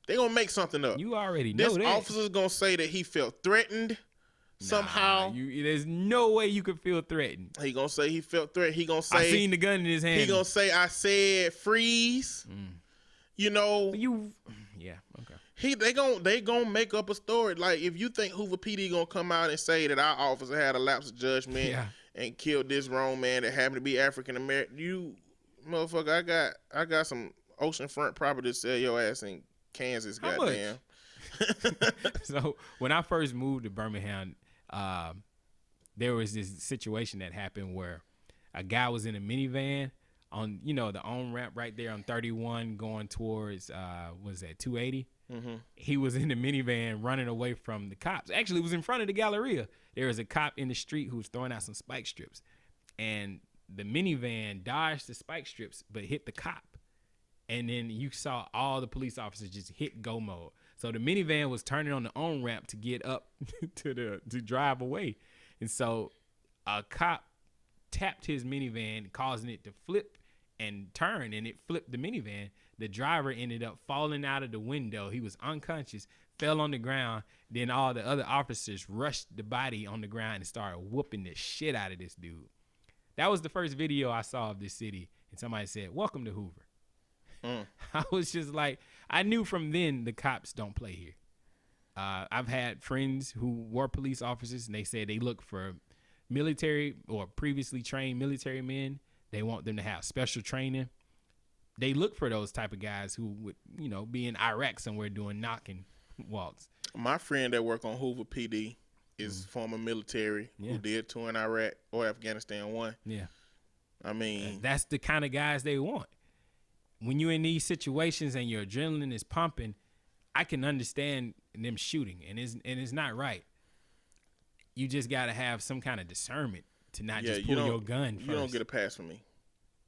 They're gonna make something up. You already know this that. officer's gonna say that he felt threatened somehow. There's no way you could feel threatened. He gonna say he felt threatened. He gonna say I seen the gun in his hand. He gonna say I said freeze. You know. Yeah. Okay. They gon' make up a story. Like, if you think Hoover PD gonna come out and say that our officer had a lapse of judgment and killed this wrong man that happened to be African American, you motherfucker, I got some oceanfront property to sell your ass in Kansas. How goddamn. So when I first moved to Birmingham, there was this situation that happened where a guy was in a minivan on, the on-ramp right there on 31 going towards, was that 280? Mm-hmm. He was in the minivan running away from the cops. Actually, it was in front of the Galleria. There was a cop in the street who was throwing out some spike strips. And the minivan dodged the spike strips but hit the cop. And then you saw all the police officers just hit go mode. So the minivan was turning on the on-ramp to get up to drive away. And so a cop tapped his minivan, causing it to flip and turn, and it flipped the minivan. The driver ended up falling out of the window. He was unconscious, fell on the ground. Then all the other officers rushed the body on the ground and started whooping the shit out of this dude. That was the first video I saw of this city. And somebody said, "Welcome to Hoover." I was just like, I knew from then the cops don't play here. I've had friends who were police officers, and they said they look for military or previously trained military men. They want them to have special training. They look for those type of guys who would, be in Iraq somewhere doing knocking walks. My friend that work on Hoover PD is former military who did tour in Iraq or Afghanistan 1. Yeah. I mean, that's the kind of guys they want. When you're in these situations and your adrenaline is pumping, I can understand them shooting, and it's not right. You just got to have some kind of discernment to not just pull your gun first. You don't get a pass from me.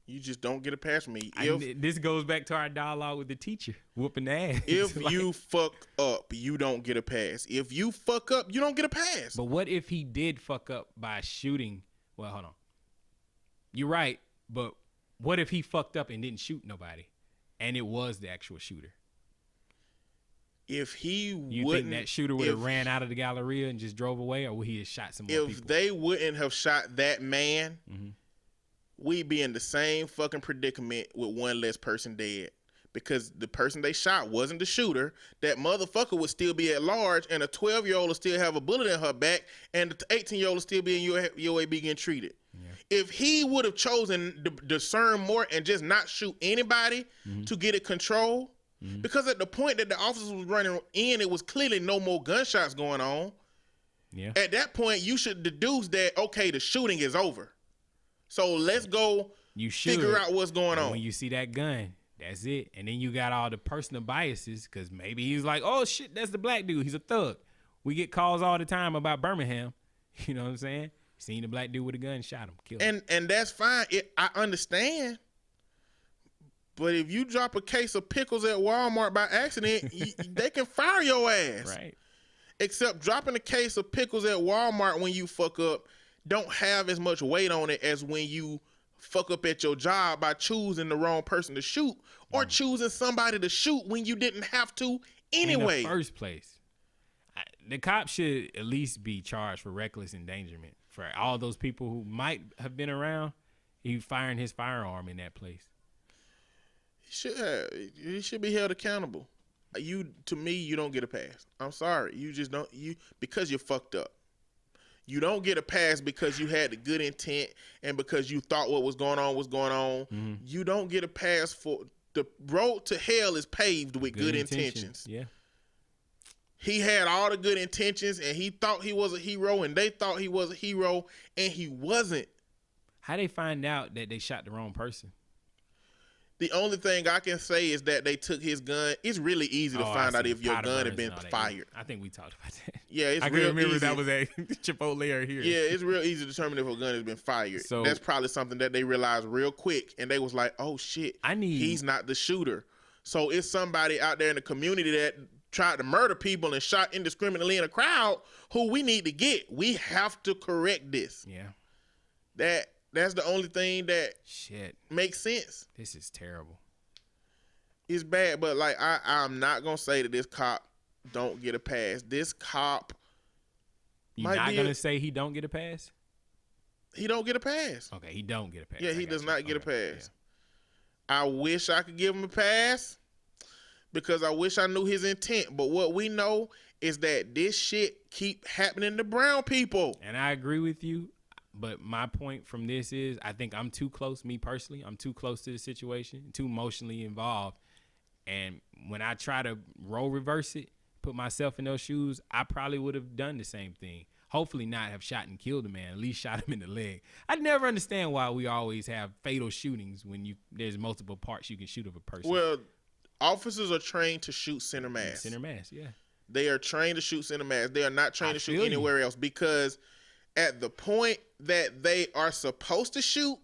You just don't get a pass from me. This goes back to our dialogue with the teacher, whooping the ass. If you fuck up, you don't get a pass. If you fuck up, you don't get a pass. But what if he did fuck up by shooting? Well, hold on. You're right, but what if he fucked up and didn't shoot nobody, and it was the actual shooter? If he you think that shooter would have ran out of the Galleria and just drove away, or would he have shot some more people? If they wouldn't have shot that man, we'd be in the same fucking predicament with one less person dead. Because the person they shot wasn't the shooter. That motherfucker would still be at large, and a 12-year-old will still have a bullet in her back, and the 18-year-old will still be in UAB getting treated. Yeah. If he would have chosen to discern more and just not shoot anybody to get it controlled, because at the point that the officers was running in, it was clearly no more gunshots going on. Yeah. At that point, you should deduce that, okay, the shooting is over. So let's go figure out what's going on. When you see that gun, that's it. And then you got all the personal biases, because maybe he's like, oh, shit, that's the black dude. He's a thug. We get calls all the time about Birmingham. You know what I'm saying? Seen the black dude with a gun, shot him, killed him. And that's fine. I understand. But if you drop a case of pickles at Walmart by accident, they can fire your ass. Right. Except dropping a case of pickles at Walmart when you fuck up don't have as much weight on it as when you fuck up at your job by choosing the wrong person to shoot or choosing somebody to shoot when you didn't have to anyway. In the first place. The cops should at least be charged for reckless endangerment. For all those people who might have been around, he firing his firearm in that place. He should be held accountable. To me, you don't get a pass. I'm sorry. You just don't. Because you're fucked up. You don't get a pass because you had the good intent and because you thought what was going on was going on. Mm-hmm. You don't get a pass for the road to hell is paved with good intentions. Yeah. He had all the good intentions and he thought he was a hero and they thought he was a hero and he wasn't. How they find out that they shot the wrong person? The only thing I can say is that they took his gun. It's really easy to find out if your gun had been fired. I think we talked about that. Yeah, it's I real can remember easy. That was at Chipotle or here. Yeah, it's real easy to determine if a gun has been fired. So that's probably something that they realized real quick, and they was like, "Oh shit, he's not the shooter." So it's somebody out there in the community that tried to murder people and shot indiscriminately in a crowd who we need to get. We have to correct this. Yeah. That's the only thing that makes sense. This is terrible. It's bad, but like I'm not gonna say that this cop don't get a pass. This cop, you're not gonna say he don't get a pass? He don't get a pass. Okay, he don't get a pass. Yeah, he does not get a pass. Yeah. I wish I could give him a pass, because I wish I knew his intent. But what we know is that this shit keep happening to brown people. And I agree with you. But my point from this is I think I'm too close, me personally. I'm too close to the situation, too emotionally involved. And when I try to role reverse it, put myself in those shoes, I probably would have done the same thing. Hopefully not have shot and killed a man, at least shot him in the leg. I never understand why we always have fatal shootings when there's multiple parts you can shoot of a person. Well, officers are trained to shoot center mass. Center mass, yeah. They are trained to shoot center mass. They are not trained to shoot anywhere else, because at the point that they are supposed to shoot,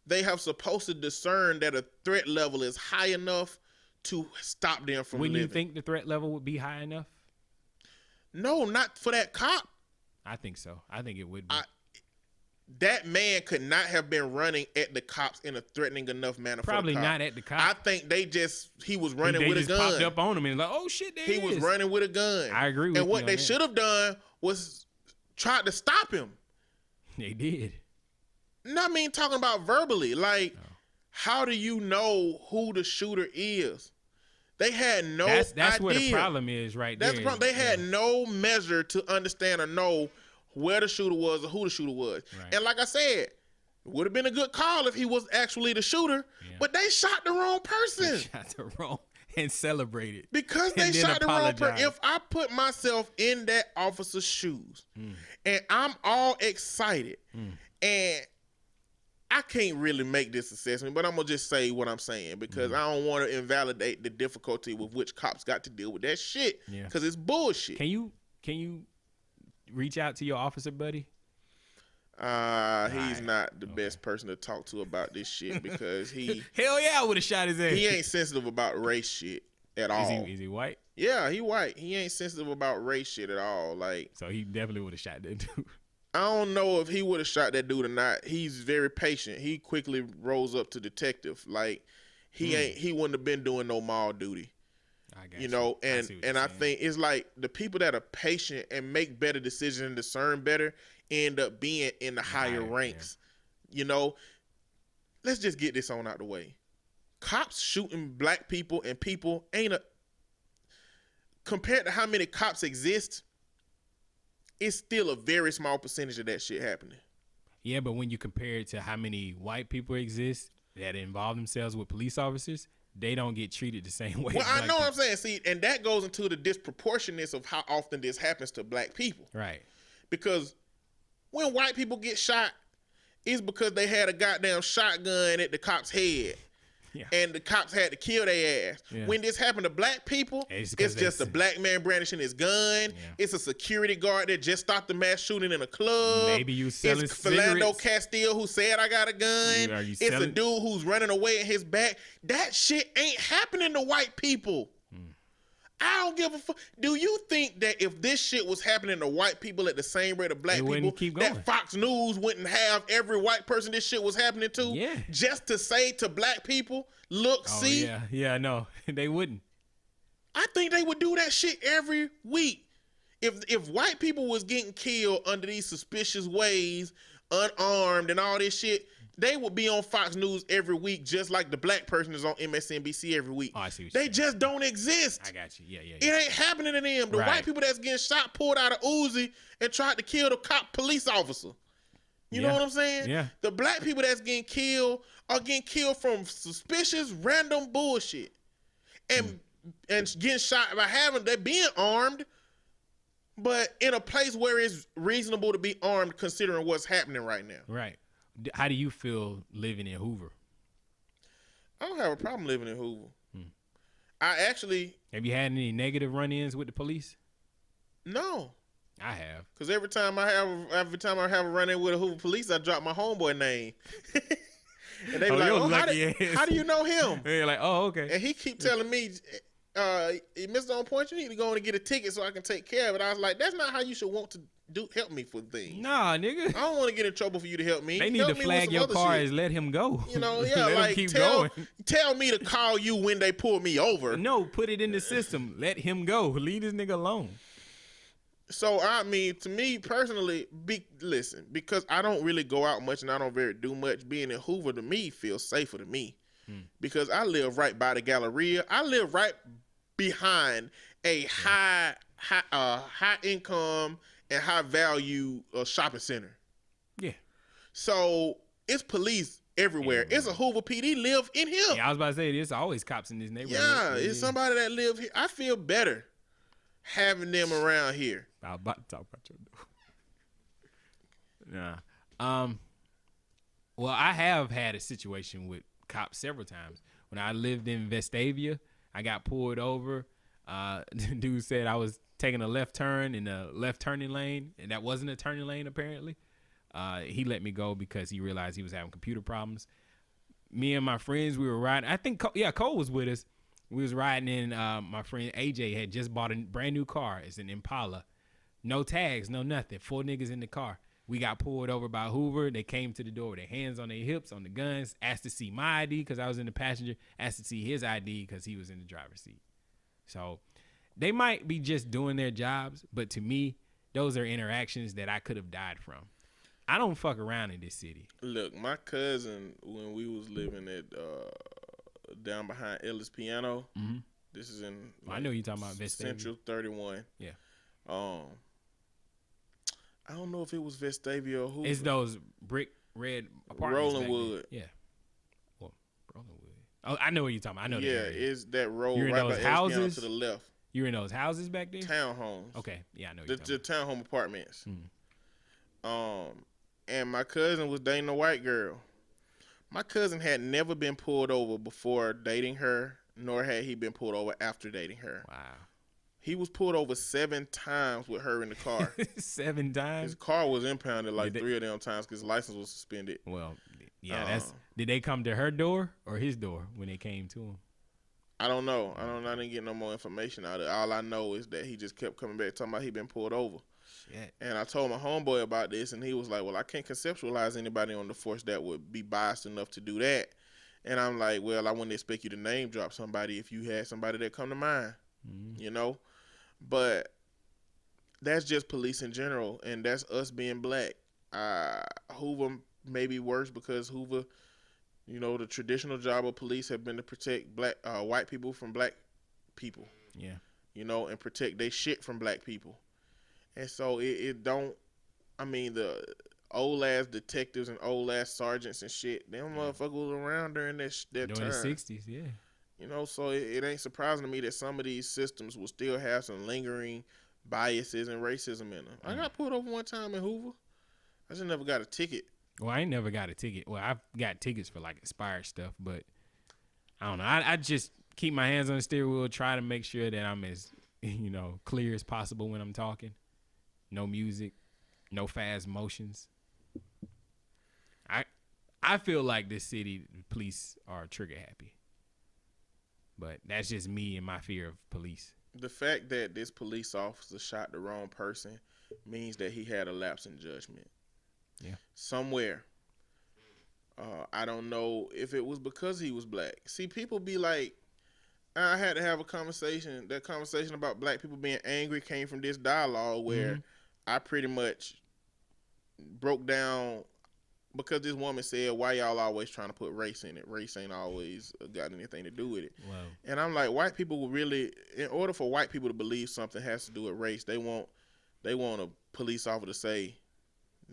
they have supposed to discern that a threat level is high enough to stop them from living. Wouldn't you think the threat level would be high enough? No, not for that cop. I think so. I think it would be. That man could not have been running at the cops in a threatening enough manner. Probably for the cop. not at the cops. I think he was running with a gun. They just popped up on him and like, oh shit, he was running with a gun. I agree with you. And what they should have done was tried to stop him. They did. No, I mean talking about verbally. Like, how do you know who the shooter is? They had no idea. That's where the problem is right there. That's the problem. They had no measure to understand or know where the shooter was or who the shooter was. Right. And like I said, it would have been a good call if he was actually the shooter, but they shot the wrong person. They shot the wrong and celebrated. Because they shot the wrong person. If I put myself in that officer's shoes and I'm all excited and I can't really make this assessment, but I'm going to just say what I'm saying because I don't want to invalidate the difficulty with which cops got to deal with that shit because it's bullshit. Can you reach out to your officer buddy? He's not the best person to talk to about this shit because he... Hell yeah, I would have shot his ass. He ain't sensitive about race shit at all. Is he white? Yeah, he white. He ain't sensitive about race shit at all. Like, so he definitely would have shot that dude. I don't know if he would have shot that dude or not. He's very patient. He quickly rose up to detective. Like, he wouldn't have been doing no mall duty. I got you know, and I think it's like the people that are patient and make better decisions and discern better end up being in the higher ranks. Yeah. You know, let's just get this on out the way. Cops shooting black people and people compared to how many cops exist, it's still a very small percentage of that shit happening. Yeah, but when you compare it to how many white people exist that involve themselves with police officers, they don't get treated the same way. Well, I know what I'm saying. See, and that goes into the disproportionateness of how often this happens to black people. Right. Because when white people get shot, it's because they had a goddamn shotgun at the cop's head. Yeah. And the cops had to kill their ass. Yeah. When this happened to black people, it's just a black man brandishing his gun. Yeah. It's a security guard that just stopped the mass shooting in a club. Maybe you selling It's Philando Castile who said, I got a gun. It's a dude who's running away in his back. That shit ain't happening to white people. I don't give a fuck. Do you think that if this shit was happening to white people at the same rate of black people, that Fox News wouldn't have every white person this shit was happening to? Yeah. Just to say to black people, look, see? Yeah, no, they wouldn't. I think they would do that shit every week. If white people was getting killed under these suspicious ways, unarmed and all this shit, they would be on Fox News every week, just like the black person is on MSNBC every week. Oh, I see what they just don't exist. I got you. Yeah. It ain't happening to them. The white people that's getting shot pulled out of Uzi and tried to kill the police officer. You know what I'm saying? Yeah. The black people that's getting killed are getting killed from suspicious, random bullshit. And getting shot by they're being armed, but in a place where it's reasonable to be armed considering what's happening right now. Right. How do you feel living in Hoover? I don't have a problem living in Hoover. I actually... Have you had any negative run-ins with the police? No. I have. Because every time I have a run-in with a Hoover police, I drop my homeboy name. And they be like, how do you know him? And you're like, oh, okay. And he keep telling me, Mr. On Point, you need to go on and get a ticket so I can take care of it. I was like, that's not how you should want to help me for things. Nah, nigga. I don't want to get in trouble for you to help me. They need to flag your car as let him go. You know, yeah, let him keep going. Tell me to call you when they pull me over. No, put it in the system. Let him go. Leave this nigga alone. So, I mean, to me personally, listen, because I don't really go out much and I don't do much, being in Hoover to me feels safer to me. Because I live right by the Galleria. I live right behind a high income and high value shopping center. Yeah. So it's police everywhere. It's a Hoover PD live in here. Yeah, I was about to say, there's always cops in this neighborhood. Yeah, it's somebody that live here. I feel better having them around here. I'm about to talk about your door. Nah. Well, I have had a situation with cops several times. When I lived in Vestavia, I got pulled over. The dude said I was taking a left turn in a left turning lane, and that wasn't a turning lane apparently. He let me go because he realized he was having computer problems. Me and my friends, we were riding. I think, Cole was with us. We was riding in. My friend AJ had just bought a brand new car. It's an Impala. No tags, no nothing. 4 niggas in the car. We got pulled over by Hoover. They came to the door with their hands on their hips, on the guns, asked to see my ID because I was in the passenger, asked to see his ID because he was in the driver's seat. So they might be just doing their jobs, but to me, those are interactions that I could have died from. I don't fuck around in this city. Look, my cousin, when we was living at down behind Ellis Piano, this is in I know you're talking about Vestavia. Central 31. Yeah. I don't know if it was Vestavia or Hoover. It's those brick red apartments. Rolling Wood. Yeah. Well, Rolling Wood. Oh, I know what you're talking about. I know that. Yeah, area. It's that road You're in right those by Ellis Piano houses? to the left. You in those houses back there? Townhomes. Okay. Yeah, I know what The you're talking townhome apartments. Mm. And my cousin was dating a white girl. My cousin had never been pulled over before dating her, nor had he been pulled over after dating her. Wow. He was pulled over 7 times with her in the car. 7 times? His car was impounded like 3 of them times because his license was suspended. Well, yeah, did they come to her door or his door when they came to him? I don't know. I didn't get no more information out of it. All I know is that he just kept coming back talking about he been pulled over. Shit. And I told my homeboy about this, and he was like, well, I can't conceptualize anybody on the force that would be biased enough to do that. And I'm like, well, I wouldn't expect you to name drop somebody if you had somebody that come to mind, you know? But that's just police in general, and that's us being black. Hoover may be worse because Hoover, you know, the traditional job of police have been to protect white people from black people. Yeah. You know, and protect their shit from black people. And so the old ass detectives and old ass sergeants and shit, them motherfuckers was around during that During time. the 60s, yeah. You know, so it ain't surprising to me that some of these systems will still have some lingering biases and racism in them. I got pulled over one time in Hoover. I just never got a ticket. Well, I ain't never got a ticket. Well, I've got tickets for like expired stuff, but I don't know. I just keep my hands on the steering wheel, try to make sure that I'm as, clear as possible when I'm talking. No music, no fast motions. I feel like this city, the police are trigger happy. But that's just me and my fear of police. The fact that this police officer shot the wrong person means that he had a lapse in judgment. Yeah. Somewhere. I don't know if it was because he was black. See, people be like, I had to have a conversation. That conversation about black people being angry came from this dialogue where I pretty much broke down because this woman said, why y'all always trying to put race in it? Race ain't always got anything to do with it. Wow. And I'm like, white people will really, in order for white people to believe something has to do with race, they want a police officer to say,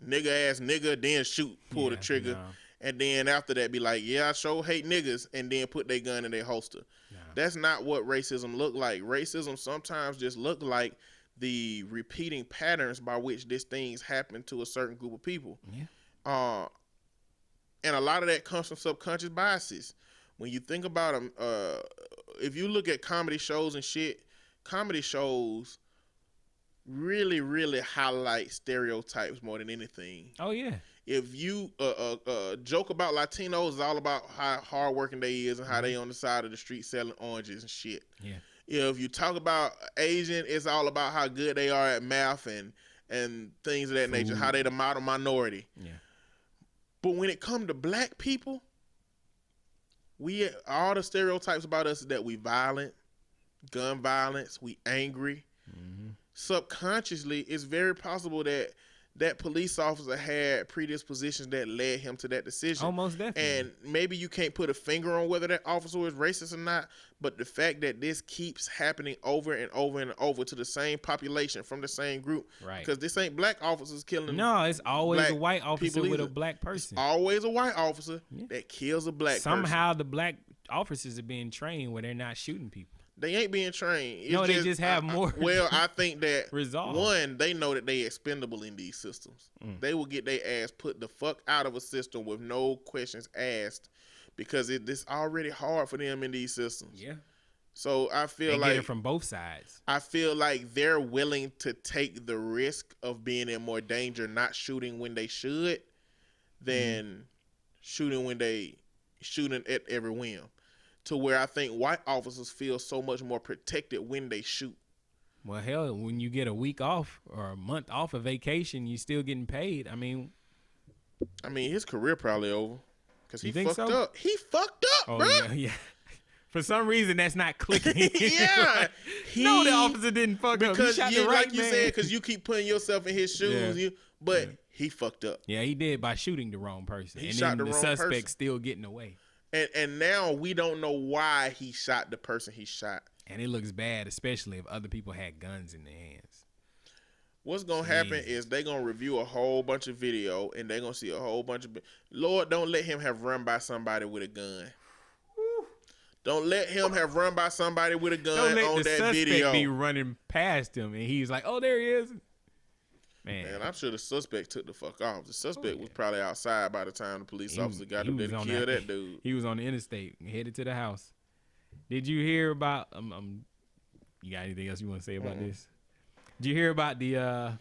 nigga ass nigga, then shoot, pull the trigger. No. And then after that be like, yeah, I sure hate niggas, and then put their gun in their holster. No. That's not what racism look like. Racism sometimes just look like the repeating patterns by which these things happen to a certain group of people. Yeah. And a lot of that comes from subconscious biases. When you think about them, if you look at comedy shows and shit, comedy shows really, really highlight stereotypes more than anything. Oh, yeah. If you joke about Latinos, is all about how hardworking they is and how they on the side of the street selling oranges and shit. Yeah. If you talk about Asian, it's all about how good they are at math and things of that nature, how they the model minority. Yeah. But when it comes to black people, all the stereotypes about us is that we violent, gun violence, we angry. Mm-hmm. Subconsciously, it's very possible that that police officer had predispositions that led him to that decision. Almost definitely. And maybe you can't put a finger on whether that officer was racist or not, but the fact that this keeps happening over and over and over to the same population from the same group. Right. Because this ain't black officers killing. No, it's always black a white officer with either. a black person. It's always a white officer that kills a black person. Somehow the black officers are being trained where they're not shooting people. They ain't being trained. It's they just have more. Well, I think that resolve. One, they know that they expendable in these systems. They will get their ass put the fuck out of a system with no questions asked, because it's already hard for them in these systems. Yeah. So I feel they like get it from both sides. I feel like they're willing to take the risk of being in more danger, not shooting when they should, than shooting at every whim. To where I think white officers feel so much more protected when they shoot. Well, hell, when you get a week off or a month off of vacation, you still getting paid. I mean, his career probably over because he fucked so? up. He fucked up, bro. Yeah. For some reason, that's not clicking. Yeah, no, the officer didn't fuck up. He shot the right like you man. said, because you keep putting yourself in his shoes. Yeah. He fucked up. Yeah, he did by shooting the wrong person. He and shot then the the wrong suspect person. still getting away. And now we don't know why he shot the person he shot. And it looks bad, especially if other people had guns in their hands. What's going to happen is they're going to review a whole bunch of video, and they're going to see a whole bunch of... Lord, don't let him have run by somebody with a gun. Don't let him have run by somebody with a gun on that video. Don't let the suspect be running past him, and he's like, oh, there he is. Man, I'm sure the suspect took the fuck off. The suspect was probably outside by the time the police officer got up there to kill that dude. He was on the interstate, headed to the house. Did you hear about... you got anything else you want to say about this? Did you hear about the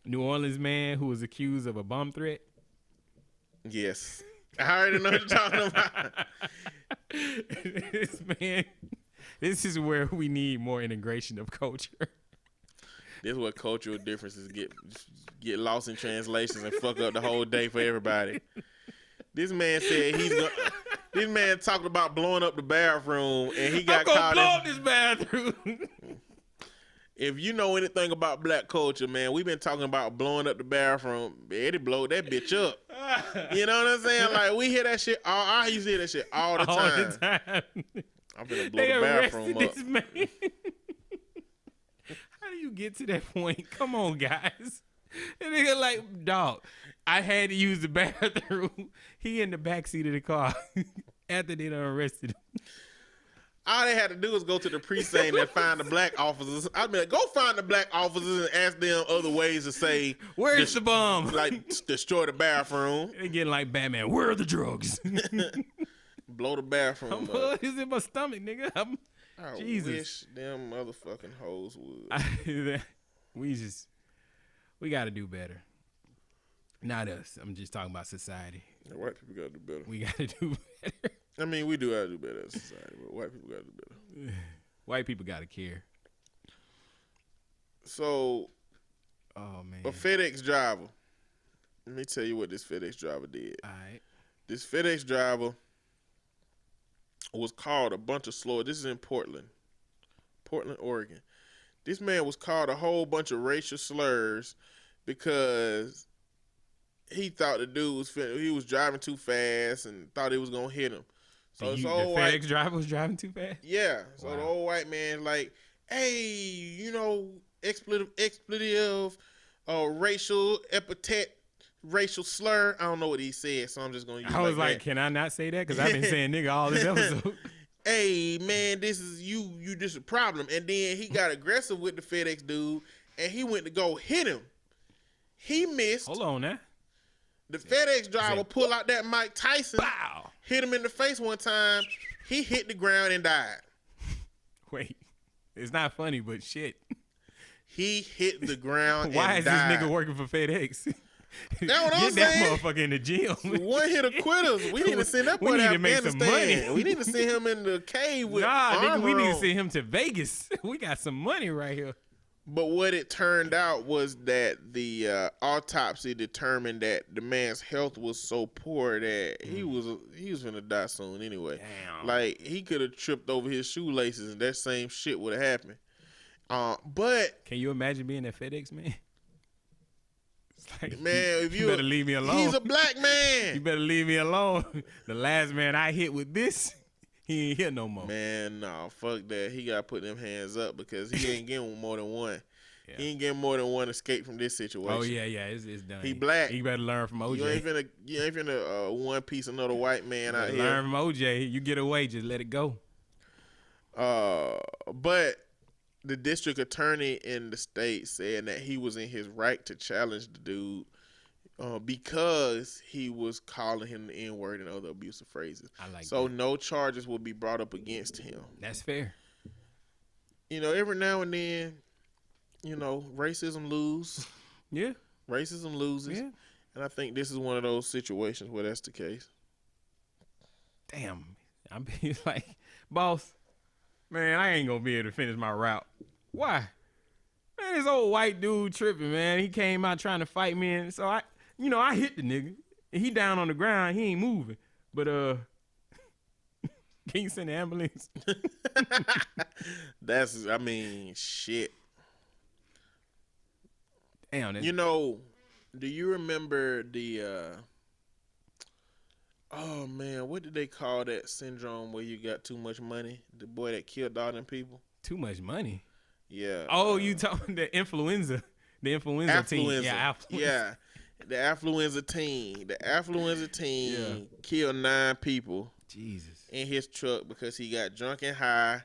New Orleans man who was accused of a bomb threat? Yes. I already know what you're talking about. This is where we need more integration of culture. This is where cultural differences get lost in translations and fuck up the whole day for everybody. This man said this man talked about blowing up the bathroom, and he got caught. Blow up this bathroom. If you know anything about black culture, man, we've been talking about blowing up the bathroom. Eddie blowed that bitch up. You know what I'm saying? Like, we hear that shit. I used to hear that shit all the time. I'm gonna blow the bathroom up. This man. How do you get to that point? Come on, guys. And nigga like, dog, I had to use the bathroom. He in the backseat of the car after they done arrested him. All they had to do was go to the precinct and find the black officers. I'd be like, go find the black officers and ask them other ways to say, where's the bomb? Like, destroy the bathroom. They getting like Batman, where are the drugs? Blow the bathroom up. It's in my stomach, nigga. I Jesus. wish them motherfucking hoes would. We got to do better. Not us. I'm just talking about society. Yeah, white people got to do better. We got to do better. I mean, we do have to do better as a society, but white people got to do better. White people got to care. So, oh man, a FedEx driver. Let me tell you what this FedEx driver did. All right. This FedEx driver was called a bunch of slurs. This is in Portland, Oregon. This man was called a whole bunch of racial slurs because he thought the dude was driving too fast and thought he was gonna hit him. So the FedEx driver was driving too fast? Yeah. So the old white man like, hey, expletive, racial epithet, racial slur. I don't know what he said, so I'm just gonna use I was like, can I not say that? Because I've been saying nigga all this episode. Hey man, this is you just a problem. And then he got aggressive with the FedEx dude and he went to go hit him. He missed. Hold on now. The FedEx driver pulled out that Mike Tyson, Bow. hit him in the face one time. He hit the ground and died. Wait, it's not funny, but shit. He hit the ground Why and is died. this nigga working for FedEx? That's what I'm Get saying. that motherfucker in the gym. One hit quitters. We need to send that boy to Afghanistan. We need to send him in the cave with nigga, we need to on. send him to Vegas. We got some money right here. But what it turned out was that the autopsy determined that the man's health was so poor that he was gonna die soon anyway. Damn. Like he could have tripped over his shoelaces and that same shit would have happened. But can you imagine being a FedEx man? Like, Man, if you better leave me alone. He's a black man. You better leave me alone. The last man I hit with this, he ain't here no more. Man, no, fuck that. He got to put them hands up because he ain't getting more than one. Yeah. He ain't getting more than one escape from this situation. Oh, yeah, it's done. He black. You better learn from OJ. You ain't finna one piece another white man out here. Learn from OJ. You get away, just let it go. But the district attorney in the state said that he was in his right to challenge the dude because he was calling him the N-word and other abusive phrases. I like so that. no charges will be brought up against him. That's fair. You know, every now and then, you know, racism loses. Yeah. Racism loses. Yeah. And I think this is one of those situations where that's the case. Damn. I'm like, boss, man, I ain't going to be able to finish my route. Why? Man, this old white dude tripping, man. He came out trying to fight me, and so I hit the nigga. He down on the ground. He ain't moving. But, can you send the ambulance? Shit. Damn. You know, do you remember the, oh man, what did they call that syndrome where you got too much money? The boy that killed all them people? Too much money? Yeah. Oh, you talking the influenza. The influenza team. Yeah, affluenza. Yeah. The affluenza team killed 9 people. Jesus. In his truck because he got drunk and high,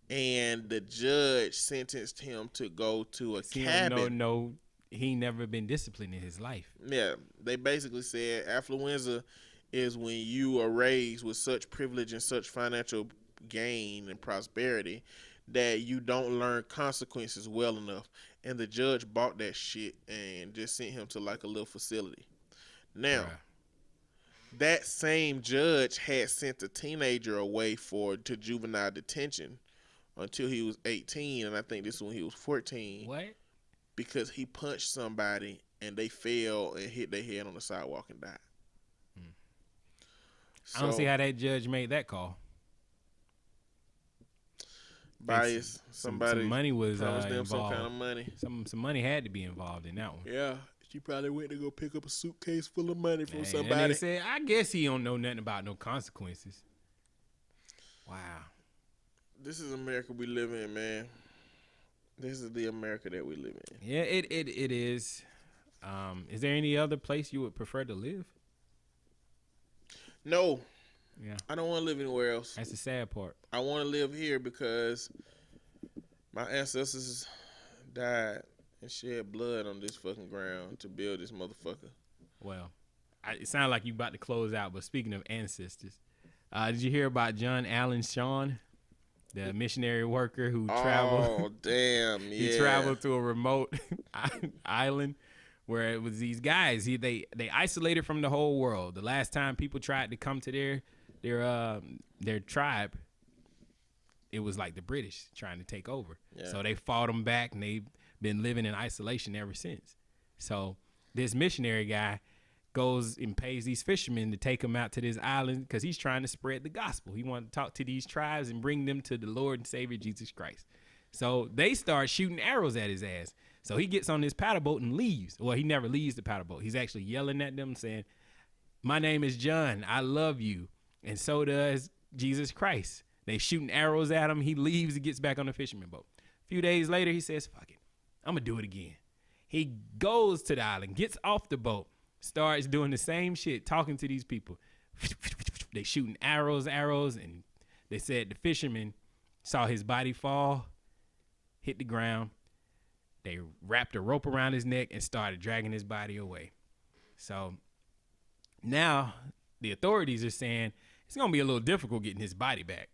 and the judge sentenced him to go to a cabin. No, he never been disciplined in his life. Yeah, they basically said affluenza is when you are raised with such privilege and such financial gain and prosperity that you don't learn consequences well enough. And the judge bought that shit and just sent him to like a little facility. Now, that same judge had sent a teenager away to juvenile detention until he was 18, and I think this is when he was 14. What? Because he punched somebody and they fell and hit their head on the sidewalk and died. I don't see how that judge made that call. Bias. Somebody some money was promised them involved. some kind of money. Some money had to be involved in that one. Yeah. She probably went to go pick up a suitcase full of money from somebody. And they said, I guess he don't know nothing about no consequences. Wow. This is America we live in, man. This is the America that we live in. Yeah, it is. Is there any other place you would prefer to live? No. Yeah. I don't want to live anywhere else. That's the sad part. I want to live here because my ancestors died and shed blood on this fucking ground to build this motherfucker. Well, it sounds like you about to close out, but speaking of ancestors, did you hear about John Allen Shawn, the missionary worker who traveled? Oh, damn, yeah. He traveled to a remote island where it was these guys. They isolated from the whole world. The last time people tried to come to their tribe, it was like the British trying to take over. Yeah. So they fought them back, and they've been living in isolation ever since. So this missionary guy goes and pays these fishermen to take him out to this island because he's trying to spread the gospel. He wanted to talk to these tribes and bring them to the Lord and Savior Jesus Christ. So they start shooting arrows at his ass. So he gets on his paddle boat and leaves. Well, he never leaves the paddle boat. He's actually yelling at them saying, "My name is John. I love you. And so does Jesus Christ." They shooting arrows at him. He leaves and gets back on the fisherman boat. A few days later, he says, "Fuck it. I'm going to do it again." He goes to the island, gets off the boat, starts doing the same shit, talking to these people. They shooting arrows, and they said the fisherman saw his body fall, hit the ground. They wrapped a rope around his neck and started dragging his body away. So now the authorities are saying it's going to be a little difficult getting his body back.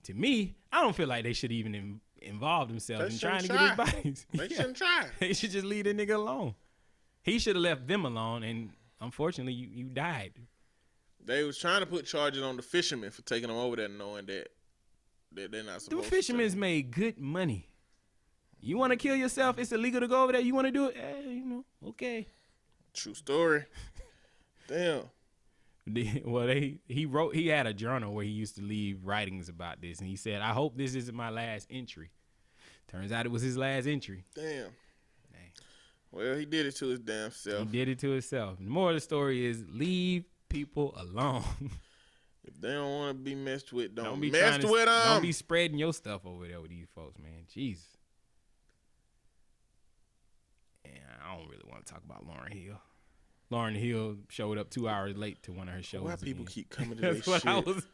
To me, I don't feel like they should even involve themselves in trying to get his bodies. They shouldn't try. They should just leave the nigga alone. He should have left them alone, and unfortunately, you died. They was trying to put charges on the fishermen for taking them over there, knowing that they're not supposed to. The fishermen's made good money. You want to kill yourself? It's illegal to go over there. You want to do it? Okay. True story. Damn. Well, he had a journal where he used to leave writings about this, and he said, "I hope this isn't my last entry." Turns out it was his last entry. Damn. Well, he did it to his damn self. He did it to himself. The moral of the story is leave people alone. If they don't want to be messed with, don't be mess with them. Don't be spreading your stuff over there with these folks, man. Jeez. And I don't really want to talk about Lauryn Hill. Lauryn Hill showed up 2 hours late to one of her shows. Why people again. keep coming to this That's what shit?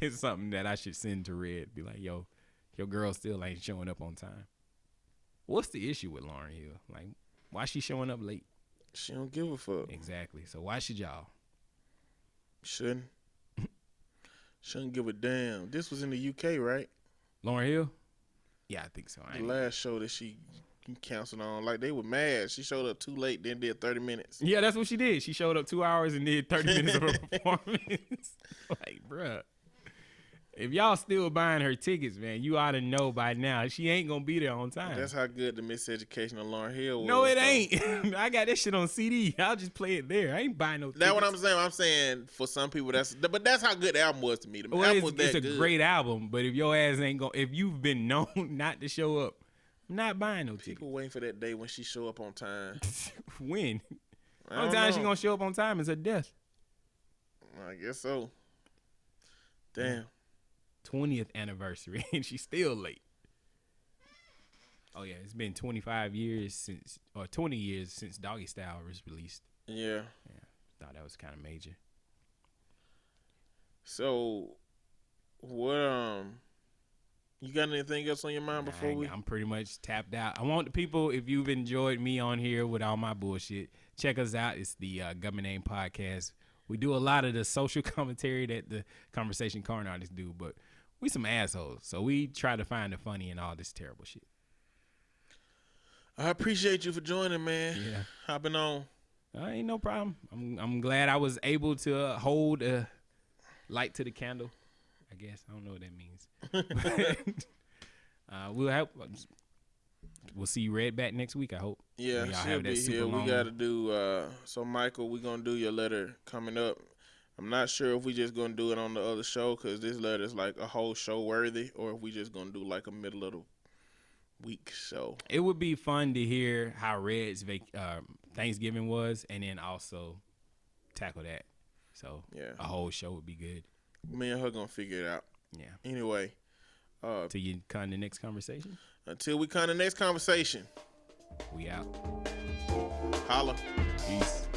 It's something that I should send to Red. Be like, yo, your girl still ain't showing up on time. What's the issue with Lauryn Hill? Like, why she showing up late? She don't give a fuck. Exactly. So why should y'all? Shouldn't give a damn. This was in the UK, right? Lauryn Hill? Yeah, I think so. The last show that she canceled on, like they were mad. She showed up too late, then did 30 minutes. Yeah, that's what she did. She showed up 2 hours and did 30 minutes of her performance. Like, bruh. If y'all still buying her tickets, man, you ought to know by now she ain't gonna be there on time. That's how good the miseducation of Lauryn Hill was. No, it ain't. I got that shit on CD. I'll just play it there. I ain't buying no tickets. That's what I'm saying. I'm saying for some people but that's how good the album was to me. The album was that it's a good. great album, but if your ass ain't going, if you've been known not to show up, I'm not buying no tickets. People waiting for that day when she show up on time. When? I Only don't time know. she gonna show up on time is her death. I guess so. Damn. 20th anniversary and she's still late. Oh yeah, it's been 20 years since Doggy Style was released. Yeah. Thought that was kind of major. So, what you got anything else on your mind before I'm pretty much tapped out. I want the people, if you've enjoyed me on here with all my bullshit, check us out. It's the Government Name Podcast. We do a lot of the social commentary that the Conversation Corn artists do, but we some assholes, so we try to find the funny in all this terrible shit. I appreciate you for joining, man. Yeah, Hopping on. Ain't no problem. I'm glad I was able to hold a light to the candle. I guess I don't know what that means. We'll see Red back next week. I hope. Yeah, she'll be here. We got to do. So Michael, we're gonna do your letter coming up. I'm not sure if we just gonna do it on the other show because this letter is like a whole show worthy, or if we just gonna do like a middle of the week show. It would be fun to hear how Red's Thanksgiving was, and then also tackle that. So yeah, a whole show would be good. Me and her gonna figure it out. Yeah. Anyway, till you come to the next conversation. Until we come to the next conversation. We out. Holla. Peace.